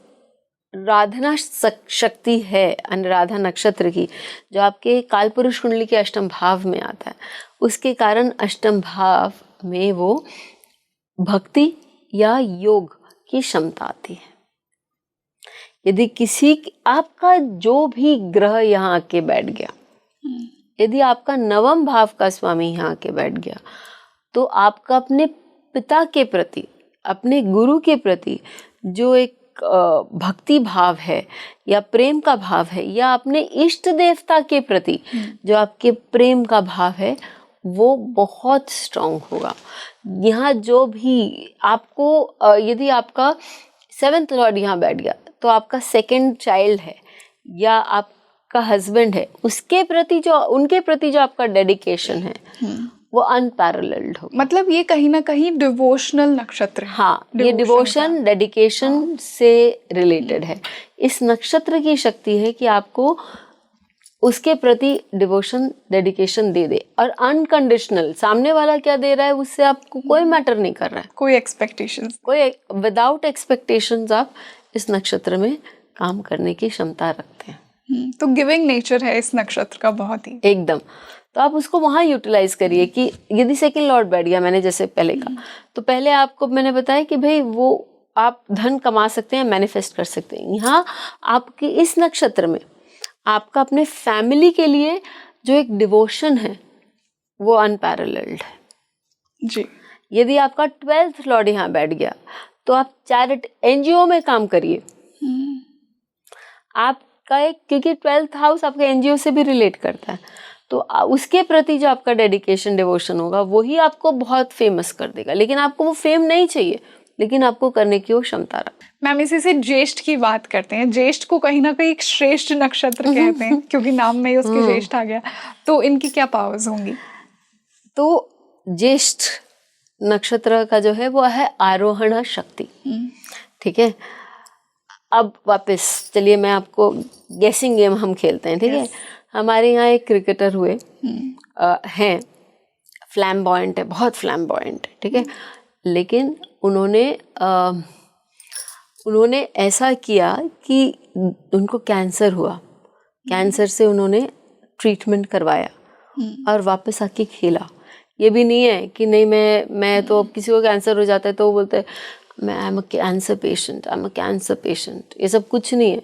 राधना शक्ति है अनुराधा नक्षत्र की, जो आपके कालपुरुष कुंडली के अष्टम भाव में आता है, उसके कारण अष्टम भाव में वो भक्ति या योग की क्षमता आती है। यदि आपका जो भी ग्रह यहाँ आके बैठ गया, यदि आपका 9वें भाव का स्वामी यहाँ आके बैठ गया, तो आपका अपने पिता के प्रति, अपने गुरु के प्रति जो एक भक्ति भाव है या प्रेम का भाव है, या अपने इष्ट देवता के प्रति जो आपके प्रेम का भाव है, वो बहुत स्ट्रांग होगा। यहाँ जो भी आपको यदि आपका 7th लॉर्ड यहाँ बैठ गया तो आपका 2nd चाइल्ड है या आपका हस्बैंड है, उसके प्रति जो, उनके प्रति जो आपका डेडिकेशन है वो अनपैरेलल्ड होगा। मतलब ये कहीं ना कहीं डिवोशनल नक्षत्र है। हाँ, ये डिवोशन डेडिकेशन से रिलेटेड है। इस नक्षत्र की शक्ति है कि आपको उसके प्रति डिवोशन डेडिकेशन दे दे, और अनकंडीशनल, सामने वाला क्या दे रहा है उससे आपको कोई मैटर नहीं कर रहा है, कोई एक्सपेक्टेशंस, कोई विदाउट एक्सपेक्टेशंस आप इस नक्षत्र में काम करने की क्षमता रखते हैं। तो गिविंग नेचर है इस नक्षत्र का बहुत ही, एकदम। तो आप उसको वहाँ यूटिलाइज करिए कि यदि 2nd लॉर्ड बैठ गया, मैंने जैसे पहले कहा, तो पहले आपको मैंने बताया कि भाई वो आप धन कमा सकते हैं, मैनिफेस्ट कर सकते हैं। यहाँ आपके इस नक्षत्र में आपका अपने फैमिली के लिए जो एक डिवोशन है वो अनपैरेलल्ड है जी। यदि आपका 12th लॉर्ड यहाँ बैठ गया तो आप चैरिटी एनजीओ में काम करिए। आपका एक, क्योंकि 12th हाउस आपका एनजीओ से भी रिलेट करता है, तो उसके प्रति जो आपका डेडिकेशन डिवोशन होगा वही आपको बहुत फेमस कर देगा। लेकिन आपको वो फेम नहीं चाहिए, लेकिन आपको करने की वो क्षमता रख। मैम इसी से ज्येष्ठ की बात करते हैं। ज्येष्ठ को कहीं ना कहीं एक श्रेष्ठ नक्षत्र कहते हैं क्योंकि नाम में ही उसके ज्येष्ठ आ गया। तो इनकी क्या पावर्स होंगी? तो ज्येष्ठ नक्षत्र का जो है वो है आरोहण शक्ति। ठीक है। अब वापस चलिए, मैं आपको गेसिंग गेम हम खेलते हैं, ठीक है। हमारे यहाँ एक क्रिकेटर हुए हैं, फ्लैम्बॉयंट है, बहुत फ्लैम्बॉयंट है, ठीक है। लेकिन उन्होंने ऐसा किया कि उनको कैंसर हुआ, कैंसर से उन्होंने ट्रीटमेंट करवाया और वापस आके खेला। ये भी नहीं है कि नहीं मैं तो, अब किसी को कैंसर हो जाता है तो वो बोलते हैं मैं I am a cancer patient, I am a cancer patient. ये सब कुछ नहीं है।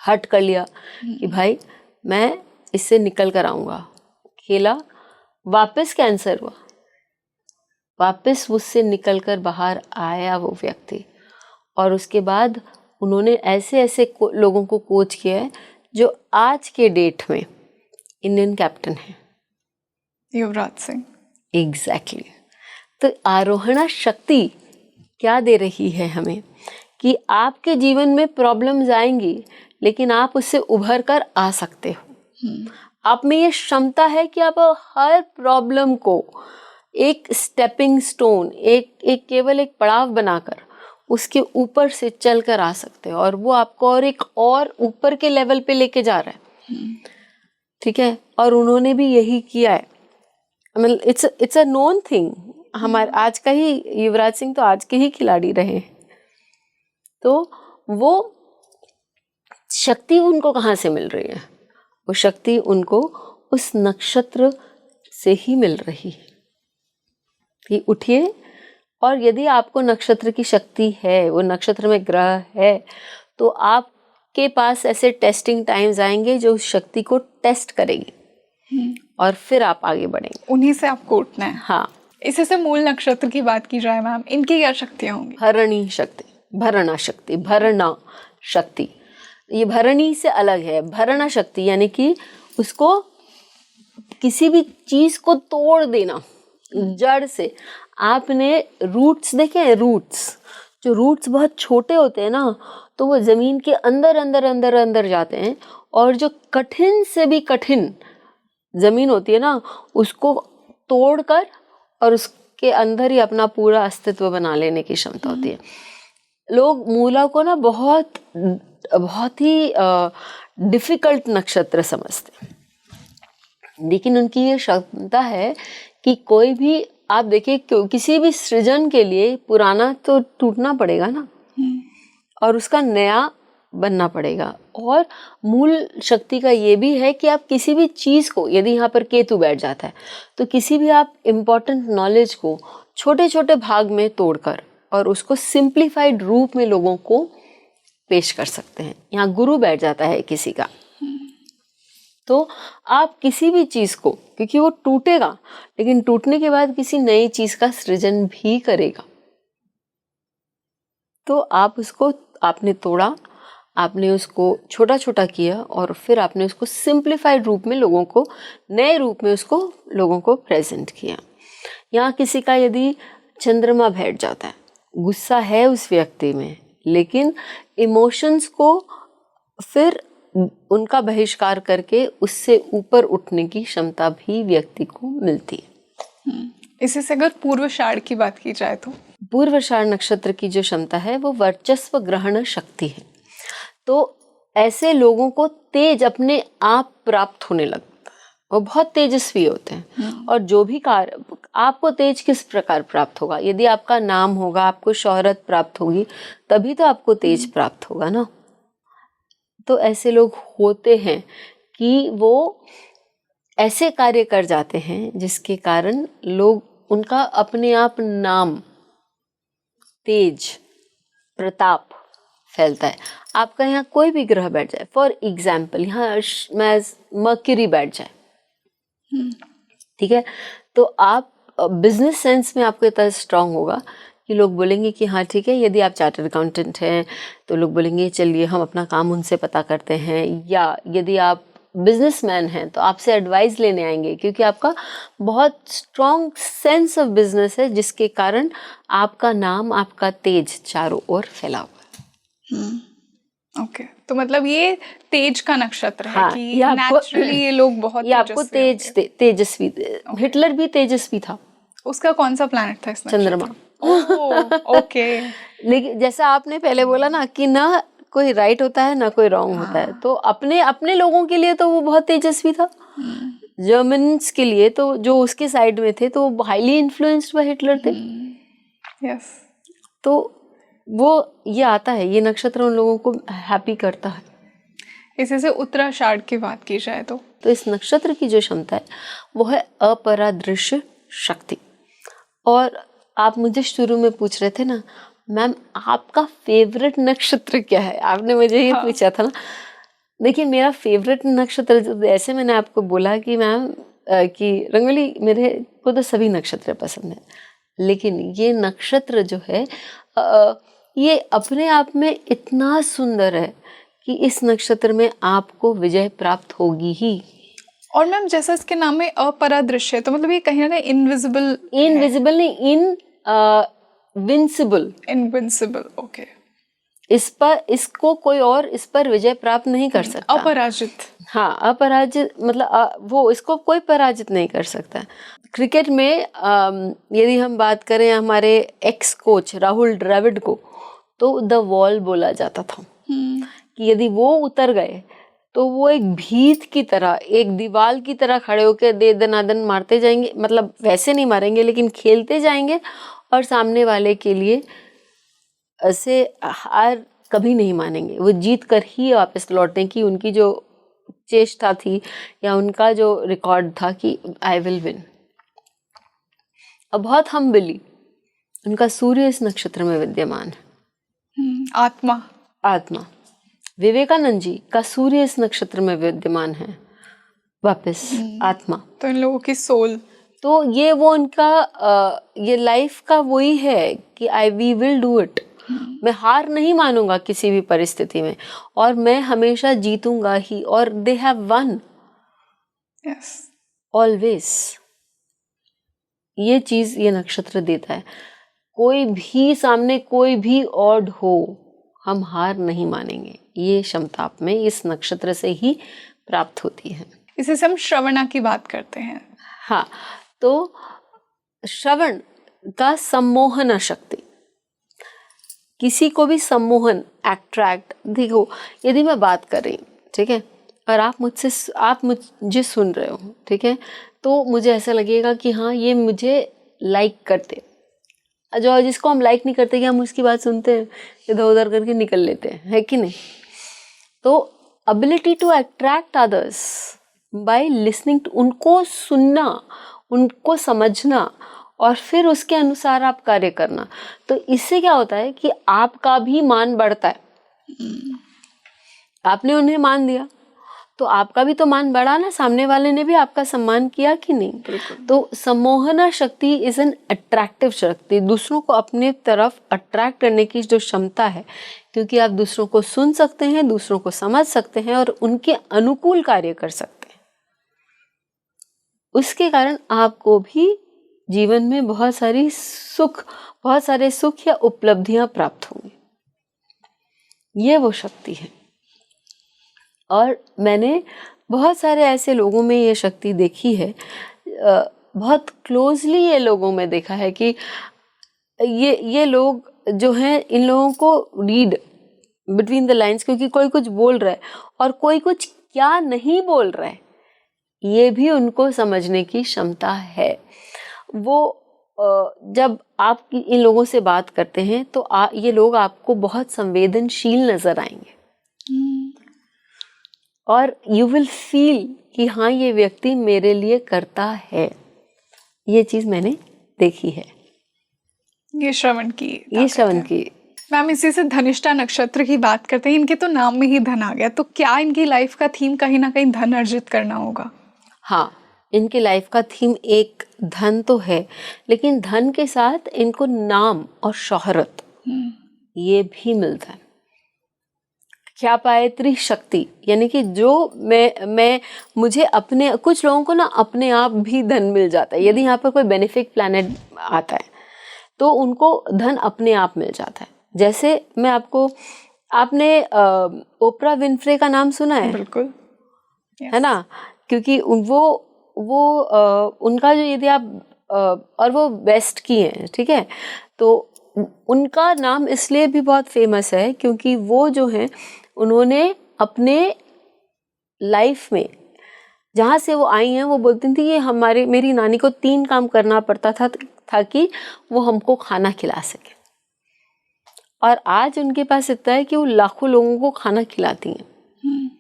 हट कर लिया कि भाई मैं इससे निकल कर आऊँगा, खेला, वापस कैंसर हुआ, वापस उससे निकल कर बाहर आया वो व्यक्ति। और उसके बाद उन्होंने ऐसे ऐसे लोगों को कोच किया है जो आज के डेट में इंडियन कैप्टन है। युवराज सिंह। एग्जैक्टली। तो आरोहणा शक्ति क्या दे रही है हमें कि आपके जीवन में प्रॉब्लम्स आएंगी लेकिन आप उससे उभर कर आ सकते हो। आप में ये क्षमता है कि आप हर प्रॉब्लम को एक स्टेपिंग स्टोन, एक केवल एक पड़ाव बनाकर उसके ऊपर से चल कर आ सकते हो, और वो आपको और एक और ऊपर के लेवल पे लेके जा रहा है, ठीक है। और उन्होंने भी यही किया है। मतलब इट्स अ नोन थिंग। हमारे आज का ही युवराज सिंह तो आज के ही खिलाड़ी रहे हैं। तो वो शक्ति उनको कहाँ से मिल रही है? वो शक्ति उनको उस नक्षत्र से ही मिल रही है कि उठिए, और यदि आपको नक्षत्र की शक्ति है, वो नक्षत्र में ग्रह है, तो आपके पास ऐसे टेस्टिंग टाइम्स आएंगे जो उस शक्ति को टेस्ट करेगी और फिर आप आगे बढ़ेंगे। उन्हीं से आपको उठना है। हाँ। इसी से मूल नक्षत्र की बात की जाए मैम, इनकी क्या शक्तियाँ होंगी? भरणी शक्ति, भरणा शक्ति, भरणा शक्ति, ये भरणी से अलग है। भरणा शक्ति यानी कि उसको किसी भी चीज को तोड़ देना जड़ से। आपने रूट्स देखे हैं? रूट्स, जो रूट्स बहुत छोटे होते हैं ना, तो वो जमीन के अंदर अंदर अंदर अंदर जाते हैं, और जो कठिन से भी कठिन जमीन होती है ना, उसको तोड़कर और उसके अंदर ही अपना पूरा अस्तित्व बना लेने की क्षमता होती है। लोग मूला को ना बहुत बहुत ही डिफिकल्ट नक्षत्र समझते हैं, लेकिन उनकी ये क्षमता है कि कोई भी, आप देखिए, किसी भी सृजन के लिए पुराना तो टूटना पड़ेगा ना, और उसका नया बनना पड़ेगा। और मूल शक्ति का ये भी है कि आप किसी भी चीज को, यदि यहाँ पर केतु बैठ जाता है, तो किसी भी आप इम्पोर्टेंट नॉलेज को छोटे छोटे भाग में तोड़कर और उसको सिंप्लीफाइड रूप में लोगों को पेश कर सकते हैं। यहाँ गुरु बैठ जाता है किसी का, तो आप किसी भी चीज को, क्योंकि वो टूटेगा लेकिन टूटने के बाद किसी नई चीज का सृजन भी करेगा, तो आप उसको, आपने तोड़ा, आपने उसको छोटा छोटा किया और फिर आपने उसको सिंप्लीफाइड रूप में लोगों को, नए रूप में उसको लोगों को प्रेजेंट किया। यहाँ किसी का यदि चंद्रमा बैठ जाता है, गुस्सा है उस व्यक्ति में, लेकिन इमोशंस को फिर उनका बहिष्कार करके उससे ऊपर उठने की क्षमता भी व्यक्ति को मिलती है। इसी से अगर पूर्वाषाढ़ की बात की जाए तो पूर्वाषाढ़ नक्षत्र की जो क्षमता है वो वर्चस्व ग्रहण शक्ति है। तो ऐसे लोगों को तेज अपने आप प्राप्त होने लगता है, वो बहुत तेजस्वी होते हैं। और जो भी कार्य, आपको तेज किस प्रकार प्राप्त होगा? यदि आपका नाम होगा, आपको शोहरत प्राप्त होगी, तभी तो आपको तेज प्राप्त होगा ना। तो ऐसे लोग होते हैं कि वो ऐसे कार्य कर जाते हैं जिसके कारण लोग, उनका अपने आप नाम, तेज, प्रताप फैलता है। आपका यहाँ कोई भी ग्रह बैठ जाए, फॉर एग्जाम्पल यहाँ मर्क्यूरी बैठ जाए, ठीक है, तो आप बिजनेस सेंस में आपको इतना स्ट्रांग होगा कि लोग बोलेंगे कि हाँ ठीक है। यदि आप चार्टर्ड अकाउंटेंट हैं तो लोग बोलेंगे चलिए हम अपना काम उनसे पता करते हैं, या यदि आप बिजनेसमैन हैं तो आपसे एडवाइस लेने आएंगे, क्योंकि आपका बहुत स्ट्रांग सेंस ऑफ बिजनेस है, जिसके कारण आपका नाम, आपका तेज चारों ओर फैला हुआ है। ओके, तो मतलब ये तेज का नक्षत्र है। हाँ, कि नेचुरली ये लोग बहुत ये आपको तेजस्वी। हिटलर भी तेजस्वी था। उसका कौन सा प्लैनेट था इसमें? चंद्रमा। ओके। लेकिन जैसा आपने पहले बोला ना कि ना कोई राइट होता है ना कोई रॉन्ग होता है, तो अपने अपने लोगों के लिए तो वो बहुत तेजस्वी था। जर्मन्स के लिए तो जो उसके साइड में थे तो वो हाईली इन्फ्लुएंस्ड बाय हिटलर थे। यस। तो वो ये आता है, ये नक्षत्र उन लोगों को हैप्पी करता है। इसी से उत्तराषाढ़ की बात की जाए तो इस नक्षत्र की जो क्षमता है वो है अपरादृश्य शक्ति। और आप मुझे शुरू में पूछ रहे थे ना मैम आपका फेवरेट नक्षत्र क्या है, आपने मुझे ये पूछा था ना। देखिए मेरा फेवरेट नक्षत्र, ऐसे मैंने आपको बोला कि मैम कि रंगोली मेरे को तो सभी नक्षत्र पसंद है, लेकिन ये नक्षत्र जो है ये अपने आप में इतना सुंदर है कि इस नक्षत्र में आपको विजय प्राप्त होगी ही। और मैम जैसा इसके नाम में अपरादृश्य, तो मतलब ये कहीं ना कहीं इनविजिबल नहीं, इनविंसिबल। ओके। इसको कोई और इस पर विजय प्राप्त नहीं कर सकता। अपराजित। हाँ, अपराजित मतलब वो इसको कोई पराजित नहीं कर सकता। क्रिकेट में यदि हम बात करें हमारे एक्स कोच राहुल द्रविड़ को, तो द वॉल बोला जाता था कि यदि वो उतर गए तो वो एक भीत की तरह, एक दीवार की तरह खड़े होकर दे दनादन मारते जाएंगे, मतलब वैसे नहीं मारेंगे लेकिन खेलते जाएंगे और सामने वाले के लिए ऐसे हार कभी नहीं मानेंगे, वो जीत कर ही वापस लौटने की उनकी जो चेष्टा थी या उनका जो रिकॉर्ड था कि आई विल विन। अब बहुत हम्बली उनका सूर्य इस नक्षत्र में विद्यमान है। आत्मा विवेकानंद जी का सूर्य इस नक्षत्र में विद्यमान है, वापस आत्मा। तो इन लोगों की सोल, तो ये वो उनका ये लाइफ का वही है कि वी विल डू इट। मैं हार नहीं मानूंगा किसी भी परिस्थिति में और मैं हमेशा जीतूंगा ही। और दे हैव वन ऑलवेज। ये चीज ये नक्षत्र देता है। कोई भी सामने कोई भी ऑड हो, हम हार नहीं मानेंगे। ये क्षमता आप में इस नक्षत्र से ही प्राप्त होती है। इसे से हम श्रवणा की बात करते हैं। हाँ, तो श्रवण का सम्मोहन शक्ति, किसी को भी सम्मोहन, अट्रैक्ट। देखो यदि मैं बात कर रही हूँ, ठीक है, और आप मुझे सुन रहे हो, ठीक है, तो मुझे ऐसा लगेगा कि हाँ ये मुझे लाइक करते। जो जिसको हम लाइक नहीं करते कि हम उसकी बात सुनते हैं, इधर उधर करके निकल लेते हैं, है कि नहीं। तो ability to attract others by listening to, उनको सुनना, उनको समझना और फिर उसके अनुसार आप कार्य करना, तो इससे क्या होता है कि आपका भी मान बढ़ता है। आपने उन्हें मान दिया तो आपका भी तो मान बढ़ा ना, सामने वाले ने भी आपका सम्मान किया कि नहीं। तो सम्मोहना शक्ति इज एन अट्रैक्टिव शक्ति, दूसरों को अपने तरफ अट्रैक्ट करने की जो क्षमता है, क्योंकि आप दूसरों को सुन सकते हैं, दूसरों को समझ सकते हैं और उनके अनुकूल कार्य कर सकते हैं। उसके कारण आपको भी जीवन में बहुत सारे सुख या उपलब्धियां प्राप्त होंगी। ये वो शक्ति है। और मैंने बहुत सारे ऐसे लोगों में ये शक्ति देखी है, बहुत क्लोजली ये लोगों में देखा है कि ये लोग जो हैं, इन लोगों को रीड बिटवीन द लाइन्स, क्योंकि कोई कुछ बोल रहा है और कोई कुछ क्या नहीं बोल रहा है, ये भी उनको समझने की क्षमता है। वो जब आप इन लोगों से बात करते हैं तो ये लोग आपको बहुत संवेदनशील नजर आएंगे और यू विल फील कि हाँ ये व्यक्ति मेरे लिए करता है। ये चीज मैंने देखी है। ये श्रवण की मैम, इसी से धनिष्ठा नक्षत्र की बात करते हैं। इनके तो नाम में ही धन आ गया, तो क्या इनकी लाइफ का थीम कहीं ना कहीं धन अर्जित करना होगा? हाँ, इनकी लाइफ का थीम एक धन तो है, लेकिन धन के साथ इनको नाम और शोहरत ये भी मिलता है। क्या पायत्री शक्ति, यानी कि जो मुझे अपने, कुछ लोगों को ना अपने आप भी धन मिल जाता है। यदि यहाँ पर कोई बेनिफिक प्लैनेट आता है तो उनको धन अपने आप मिल जाता है। जैसे मैं आपने ओपरा विनफ्रे का नाम सुना है? बिल्कुल, है ना, क्योंकि वो उनका जो, यदि आप और वो वेस्ट की हैं, ठीक है। तो उनका नाम इसलिए भी बहुत फेमस है क्योंकि वो जो हैं उन्होंने अपने लाइफ में जहाँ से वो आई हैं वो बोलती थी कि मेरी नानी को 3 काम करना पड़ता था ताकि वो हमको खाना खिला सके, और आज उनके पास इतना है कि वो लाखों लोगों को खाना खिलाती हैं।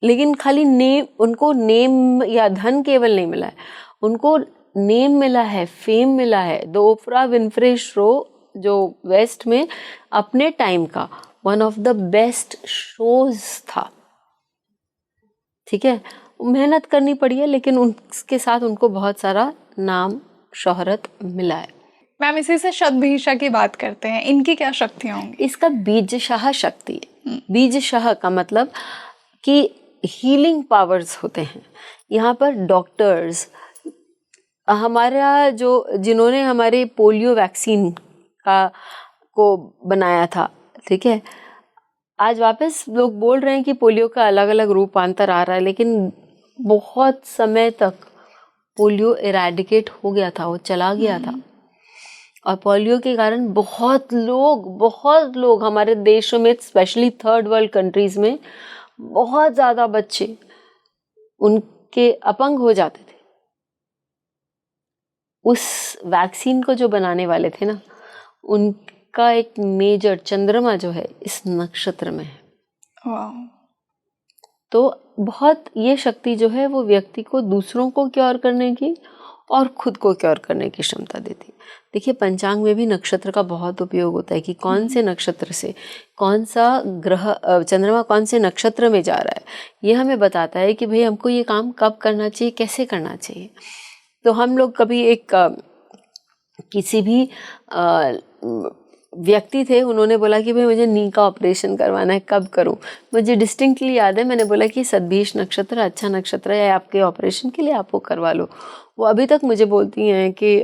लेकिन खाली उनको नेम या धन केवल नहीं मिला है, उनको नेम मिला है, फेम मिला है। द ओपरा विनफ्रे शो जो वेस्ट में अपने टाइम का one of the best shows था, ठीक है। मेहनत करनी पड़ी है लेकिन उसके साथ उनको बहुत सारा नाम शोहरत मिला है। मैम इसी से शतभिषा की बात करते हैं, इनकी क्या शक्तियाँ होंगी? इसका बीजशाह शक्ति है। बीजशाह का मतलब कि हीलिंग पावर्स होते हैं। यहाँ पर डॉक्टर्स हमारा जिन्होंने हमारे पोलियो वैक्सीन को बनाया था, ठीक है, आज वापस लोग बोल रहे हैं कि पोलियो का अलग अलग रूपांतर आ रहा है, लेकिन बहुत समय तक पोलियो इरेडिकेट हो गया था, वो चला गया था। और पोलियो के कारण बहुत लोग हमारे देशों में, स्पेशली थर्ड वर्ल्ड कंट्रीज में, बहुत ज़्यादा बच्चे उनके अपंग हो जाते थे। उस वैक्सीन को जो बनाने वाले थे ना, उनका एक मेजर चंद्रमा जो है इस नक्षत्र में है। वाह। तो बहुत ये शक्ति जो है वो व्यक्ति को दूसरों को क्योर करने की और खुद को क्योर करने की क्षमता देती है। देखिए पंचांग में भी नक्षत्र का बहुत उपयोग होता है कि कौन से नक्षत्र से कौन सा ग्रह चंद्रमा कौन से नक्षत्र में जा रहा है, ये हमें बताता है कि भाई हमको ये काम कब करना चाहिए, कैसे करना चाहिए। तो हम लोग कभी किसी भी व्यक्ति थे, उन्होंने बोला कि भाई मुझे नी का ऑपरेशन करवाना है, कब करूं। मुझे डिस्टिंक्टली याद है, मैंने बोला कि सतभिष नक्षत्र अच्छा नक्षत्र है आपके ऑपरेशन के लिए, आप वो करवा लो। वो अभी तक मुझे बोलती हैं कि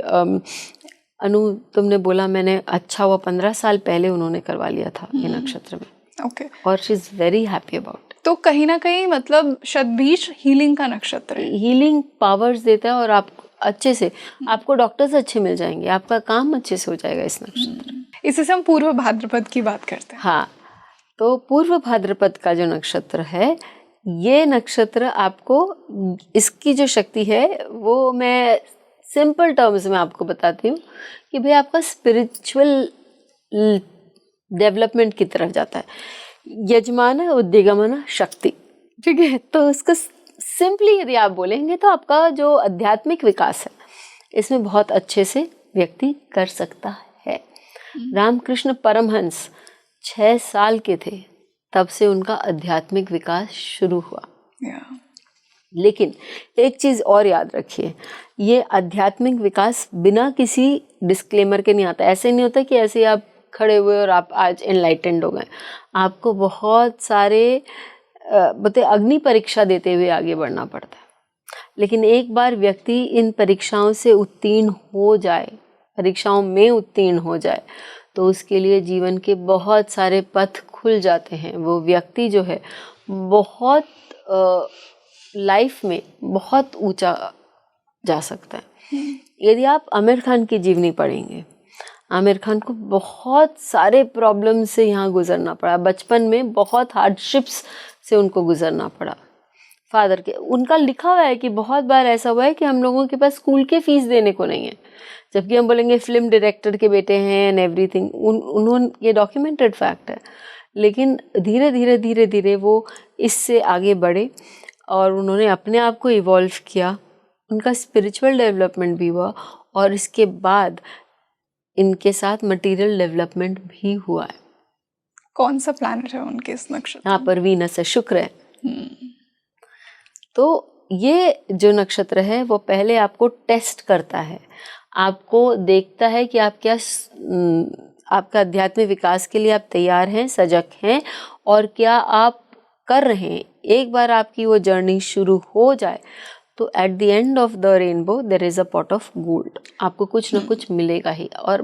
अनु तुमने बोला, मैंने अच्छा हुआ 15 साल पहले उन्होंने करवा लिया था ये नक्षत्र में। ओके। और she is very happy about. तो कहीं ना कहीं मतलब शतभिष हीलिंग का नक्षत्र है, हीलिंग पावर्स देता है, और आप अच्छे से आपको डॉक्टर्स अच्छे मिल जाएंगे, आपका काम अच्छे से हो जाएगा इस नक्षत्र। इसी से हम पूर्व भाद्रपद की बात करते हैं। हाँ, तो पूर्व भाद्रपद का जो नक्षत्र है, ये नक्षत्र आपको, इसकी जो शक्ति है वो मैं सिंपल टर्म्स में आपको बताती हूँ कि भाई आपका स्पिरिचुअल डेवलपमेंट की तरफ जाता है। यजमान उद्दिगमन शक्ति, ठीक है। तो उसको सिंपली यदि आप बोलेंगे तो आपका जो आध्यात्मिक विकास है इसमें बहुत अच्छे से व्यक्ति कर सकता है। रामकृष्ण परमहंस 6 साल के थे तब से उनका आध्यात्मिक विकास शुरू हुआ। लेकिन एक चीज़ और याद रखिए, ये आध्यात्मिक विकास बिना किसी डिस्क्लेमर के नहीं आता। ऐसे नहीं होता कि ऐसे आप खड़े हुए और आप आज एनलाइटेंड हो गए। आपको बहुत सारे अग्नि परीक्षा देते हुए आगे बढ़ना पड़ता है। लेकिन एक बार व्यक्ति इन परीक्षाओं से उत्तीर्ण हो जाए, परीक्षाओं में उत्तीर्ण हो जाए, तो उसके लिए जीवन के बहुत सारे पथ खुल जाते हैं। वो व्यक्ति जो है बहुत लाइफ में बहुत ऊंचा जा सकता है। यदि आप आमिर खान की जीवनी पढ़ेंगे, आमिर खान को बहुत सारे प्रॉब्लम से यहाँ गुजरना पड़ा, बचपन में बहुत हार्डशिप्स से उनको गुजरना पड़ा। फादर के, उनका लिखा हुआ है कि बहुत बार ऐसा हुआ है कि हम लोगों के पास स्कूल के फीस देने को नहीं है, जबकि हम बोलेंगे फिल्म डायरेक्टर के बेटे हैं एंड एवरीथिंग। उन्होंने, ये डॉक्यूमेंटेड फैक्ट है। लेकिन धीरे धीरे धीरे धीरे वो इससे आगे बढ़े और उन्होंने अपने आप को इवॉल्व किया, उनका स्पिरिचुअल डेवलपमेंट भी हुआ, और इसके बाद इनके साथ मटेरियल डेवलपमेंट भी हुआ है। कौन सा प्लैनेट है उनके इस नक्षत्र? यहाँ पर वीनस है, शुक्र है। तो ये जो नक्षत्र है वो पहले आपको टेस्ट करता है, आपको देखता है कि आप क्या, आपका आध्यात्मिक विकास के लिए आप तैयार हैं, सजग हैं, और क्या आप कर रहे हैं। एक बार आपकी वो जर्नी शुरू हो जाए तो at the end of the rainbow there is a pot of gold. आपको कुछ ना कुछ मिलेगा ही, और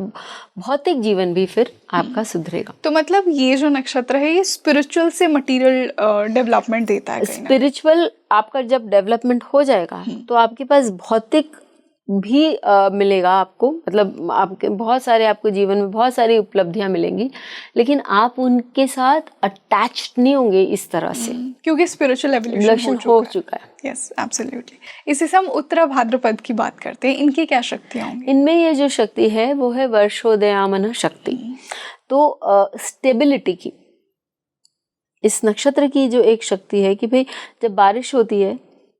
भौतिक जीवन भी फिर आपका सुधरेगा। तो मतलब ये जो नक्षत्र है ये स्पिरिचुअल से मटेरियल डेवलपमेंट देता है। स्पिरिचुअल आपका जब डेवलपमेंट हो जाएगा तो आपके पास भौतिक भी मिलेगा आपको, मतलब आपके बहुत सारे, आपको जीवन में बहुत सारी उपलब्धियां मिलेंगी, लेकिन आप उनके साथ अटैच्ड नहीं होंगे इस तरह से, क्योंकि स्पिरिचुअल एवोल्यूशन रिलेशन हो चुका है। Yes, absolutely. इसी से हम उत्तरा भाद्रपद की बात करते हैं, इनकी क्या शक्तियां होंगी? इनमें ये जो शक्ति है वो है वर्षोदयामन शक्ति। तो स्टेबिलिटी की, इस नक्षत्र की जो एक शक्ति है कि भाई जब बारिश होती है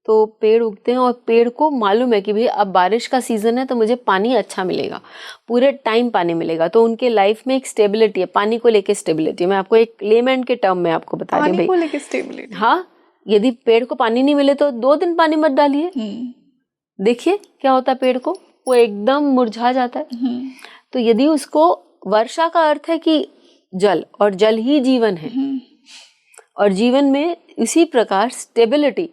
तो पेड़ उगते हैं और पेड़ को मालूम है कि भाई अब बारिश का सीजन है तो मुझे पानी अच्छा मिलेगा, पूरे टाइम पानी मिलेगा, तो उनके लाइफ में एक स्टेबिलिटी है, पानी को लेके स्टेबिलिटी। मैं आपको एक लेमैन के टर्म में आपको बता रही हूँ पानी को भाई। लेके स्टेबिलिटी? हाँ, यदि पेड़ को पानी नहीं मिले तो 2 दिन पानी मत डालिए, देखिए क्या होता है पेड़ को, वो एकदम मुरझा जाता है। तो यदि उसको, वर्षा का अर्थ है कि जल, और जल ही जीवन है, और जीवन में इसी प्रकार स्टेबिलिटी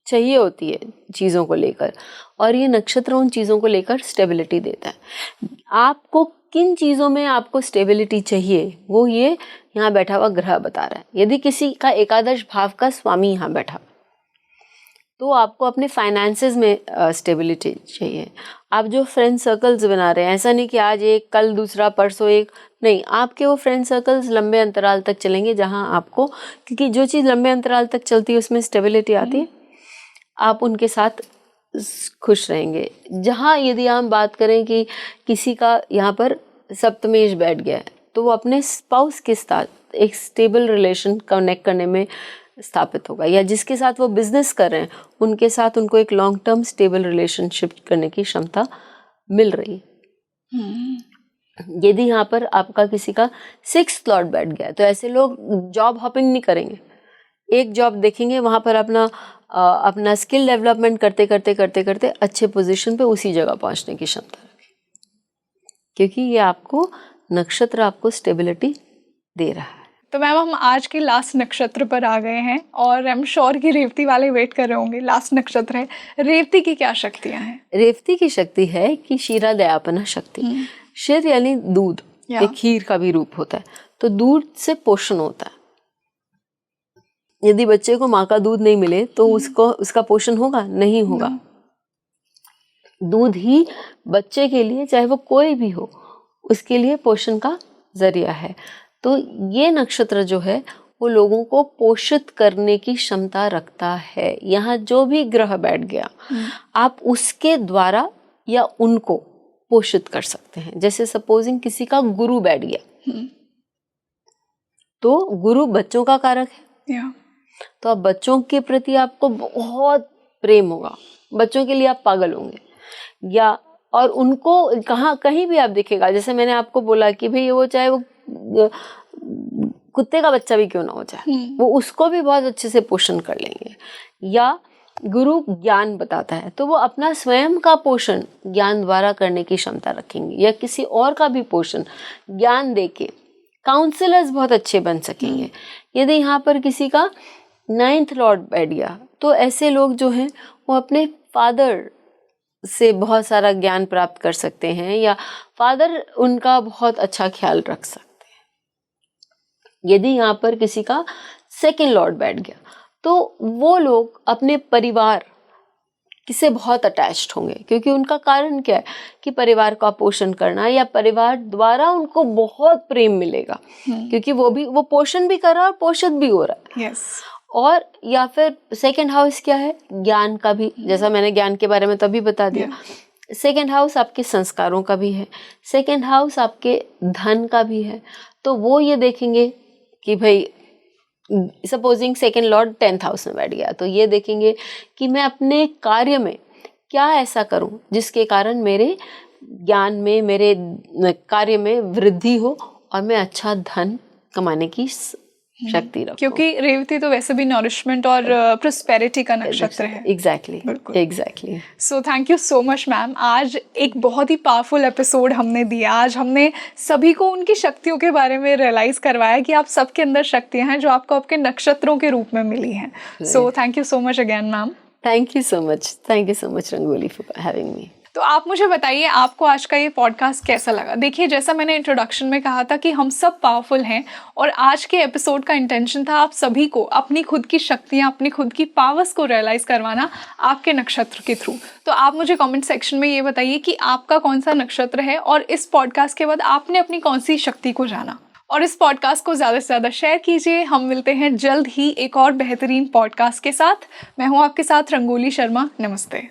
चाहिए होती है चीज़ों को लेकर, और ये नक्षत्र उन चीज़ों को लेकर स्टेबिलिटी देता है। आपको किन चीज़ों में आपको स्टेबिलिटी चाहिए, वो ये यहाँ बैठा हुआ ग्रह बता रहा है। यदि किसी का एकादश भाव का स्वामी यहाँ बैठा तो आपको अपने फाइनेंसेस में स्टेबिलिटी चाहिए। आप जो फ्रेंड सर्कल्स बना रहे हैं, ऐसा नहीं कि आज एक, कल दूसरा, परसों एक, नहीं, आपके वो फ्रेंड सर्कल्स लंबे अंतराल तक चलेंगे, जहां आपको, क्योंकि जो चीज़ लंबे अंतराल तक चलती है उसमें स्टेबिलिटी आती है, आप उनके साथ खुश रहेंगे। जहाँ यदि हम बात करें कि किसी का यहाँ पर सप्तमेश बैठ गया है तो वो अपने स्पाउस के साथ एक स्टेबल रिलेशन कनेक्ट करने में स्थापित होगा, या जिसके साथ वो बिजनेस कर रहे हैं उनके साथ उनको एक लॉन्ग टर्म स्टेबल रिलेशनशिप करने की क्षमता मिल रही है। यदि यहाँ पर आपका किसी का 6th लॉर्ड बैठ गया तो ऐसे लोग जॉब हॉपिंग नहीं करेंगे, एक जॉब देखेंगे, वहाँ पर अपना स्किल डेवलपमेंट करते करते करते करते अच्छे पोजीशन पे उसी जगह पहुँचने की क्षमता रखें, क्योंकि ये आपको नक्षत्र आपको स्टेबिलिटी दे रहा है। तो मैम हम आज के लास्ट नक्षत्र पर आ गए हैं, और आई एम श्योर कि रेवती वाले वेट कर रहे होंगे। लास्ट नक्षत्र है, रेवती की क्या शक्तियां हैं? रेवती की शक्ति है कि क्षीरा दयापना शक्ति। क्षीर यानी दूध, एक खीर का भी रूप होता है, तो दूध से पोषण होता है। यदि बच्चे को माँ का दूध नहीं मिले तो उसका पोषण होगा? नहीं होगा। दूध ही बच्चे के लिए, चाहे वो कोई भी हो, उसके लिए पोषण का जरिया है। तो ये नक्षत्र जो है वो लोगों को पोषित करने की क्षमता रखता है। यहाँ जो भी ग्रह बैठ गया आप उसके द्वारा या उनको पोषित कर सकते हैं। जैसे सपोजिंग किसी का गुरु बैठ गया तो गुरु बच्चों का कारक है, तो अब बच्चों के प्रति आपको बहुत प्रेम होगा, बच्चों के लिए आप पागल होंगे, या और उनको कहीं भी आप देखेगा, जैसे मैंने आपको बोला कि भाई वो चाहे वो कुत्ते का बच्चा भी क्यों ना हो जाए, वो उसको भी बहुत अच्छे से पोषण कर लेंगे। या गुरु ज्ञान बताता है तो वो अपना स्वयं का पोषण ज्ञान द्वारा करने की क्षमता रखेंगे, या किसी और का भी पोषण ज्ञान देके काउंसलर्स बहुत अच्छे बन सकेंगे। यदि यहाँ पर किसी का 9th लॉर्ड बैठ गया तो ऐसे लोग जो हैं वो अपने फादर से बहुत सारा ज्ञान प्राप्त कर सकते हैं, या फादर उनका बहुत अच्छा ख्याल रख सकते हैं। यदि यहाँ पर किसी का 2nd लॉर्ड बैठ गया तो वो लोग अपने परिवार से बहुत अटैच्ड होंगे, क्योंकि उनका कारण क्या है कि परिवार का पोषण करना, या परिवार द्वारा उनको बहुत प्रेम मिलेगा, क्योंकि वो पोषण भी कर रहा है और पोषित भी हो रहा है। और या फिर 2nd हाउस क्या है, ज्ञान का भी, जैसा मैंने ज्ञान के बारे में तभी बता दिया। 2nd हाउस आपके संस्कारों का भी है, 2nd हाउस आपके धन का भी है। तो वो ये देखेंगे कि भाई supposing 2nd Lord 10th house में बैठ गया तो ये देखेंगे कि मैं अपने कार्य में क्या ऐसा करूं जिसके कारण मेरे ज्ञान में, मेरे कार्य में वृद्धि हो और मैं अच्छा धन कमाने की शक्ति रखूं। क्योंकि रेवती तो वैसे भी नरिशमेंट और प्रोस्पेरिटी का नक्षत्र है। Exactly. So thank you so much ma'am. आज एक बहुत ही पावरफुल एपिसोड हमने दिया। आज हमने सभी को उनकी शक्तियों के बारे में रियलाइज करवाया कि आप सबके अंदर शक्तियां हैं जो आपको आपके नक्षत्रों के रूप में मिली हैं। So thank you so much again ma'am. Thank you so much rangoli for having me. तो आप मुझे बताइए आपको आज का ये पॉडकास्ट कैसा लगा। देखिए जैसा मैंने इंट्रोडक्शन में कहा था कि हम सब पावरफुल हैं और आज के एपिसोड का इंटेंशन था आप सभी को अपनी खुद की शक्तियाँ, अपनी खुद की पावर्स को रियलाइज़ करवाना आपके नक्षत्र के थ्रू। तो आप मुझे कमेंट सेक्शन में ये बताइए कि आपका कौन सा नक्षत्र है और इस पॉडकास्ट के बाद आपने अपनी कौन सी शक्ति को जाना। और इस पॉडकास्ट को ज़्यादा से ज़्यादा शेयर कीजिए। हम मिलते हैं जल्द ही एक और बेहतरीन पॉडकास्ट के साथ। मैं हूँ आपके साथ रंगोली शर्मा। नमस्ते।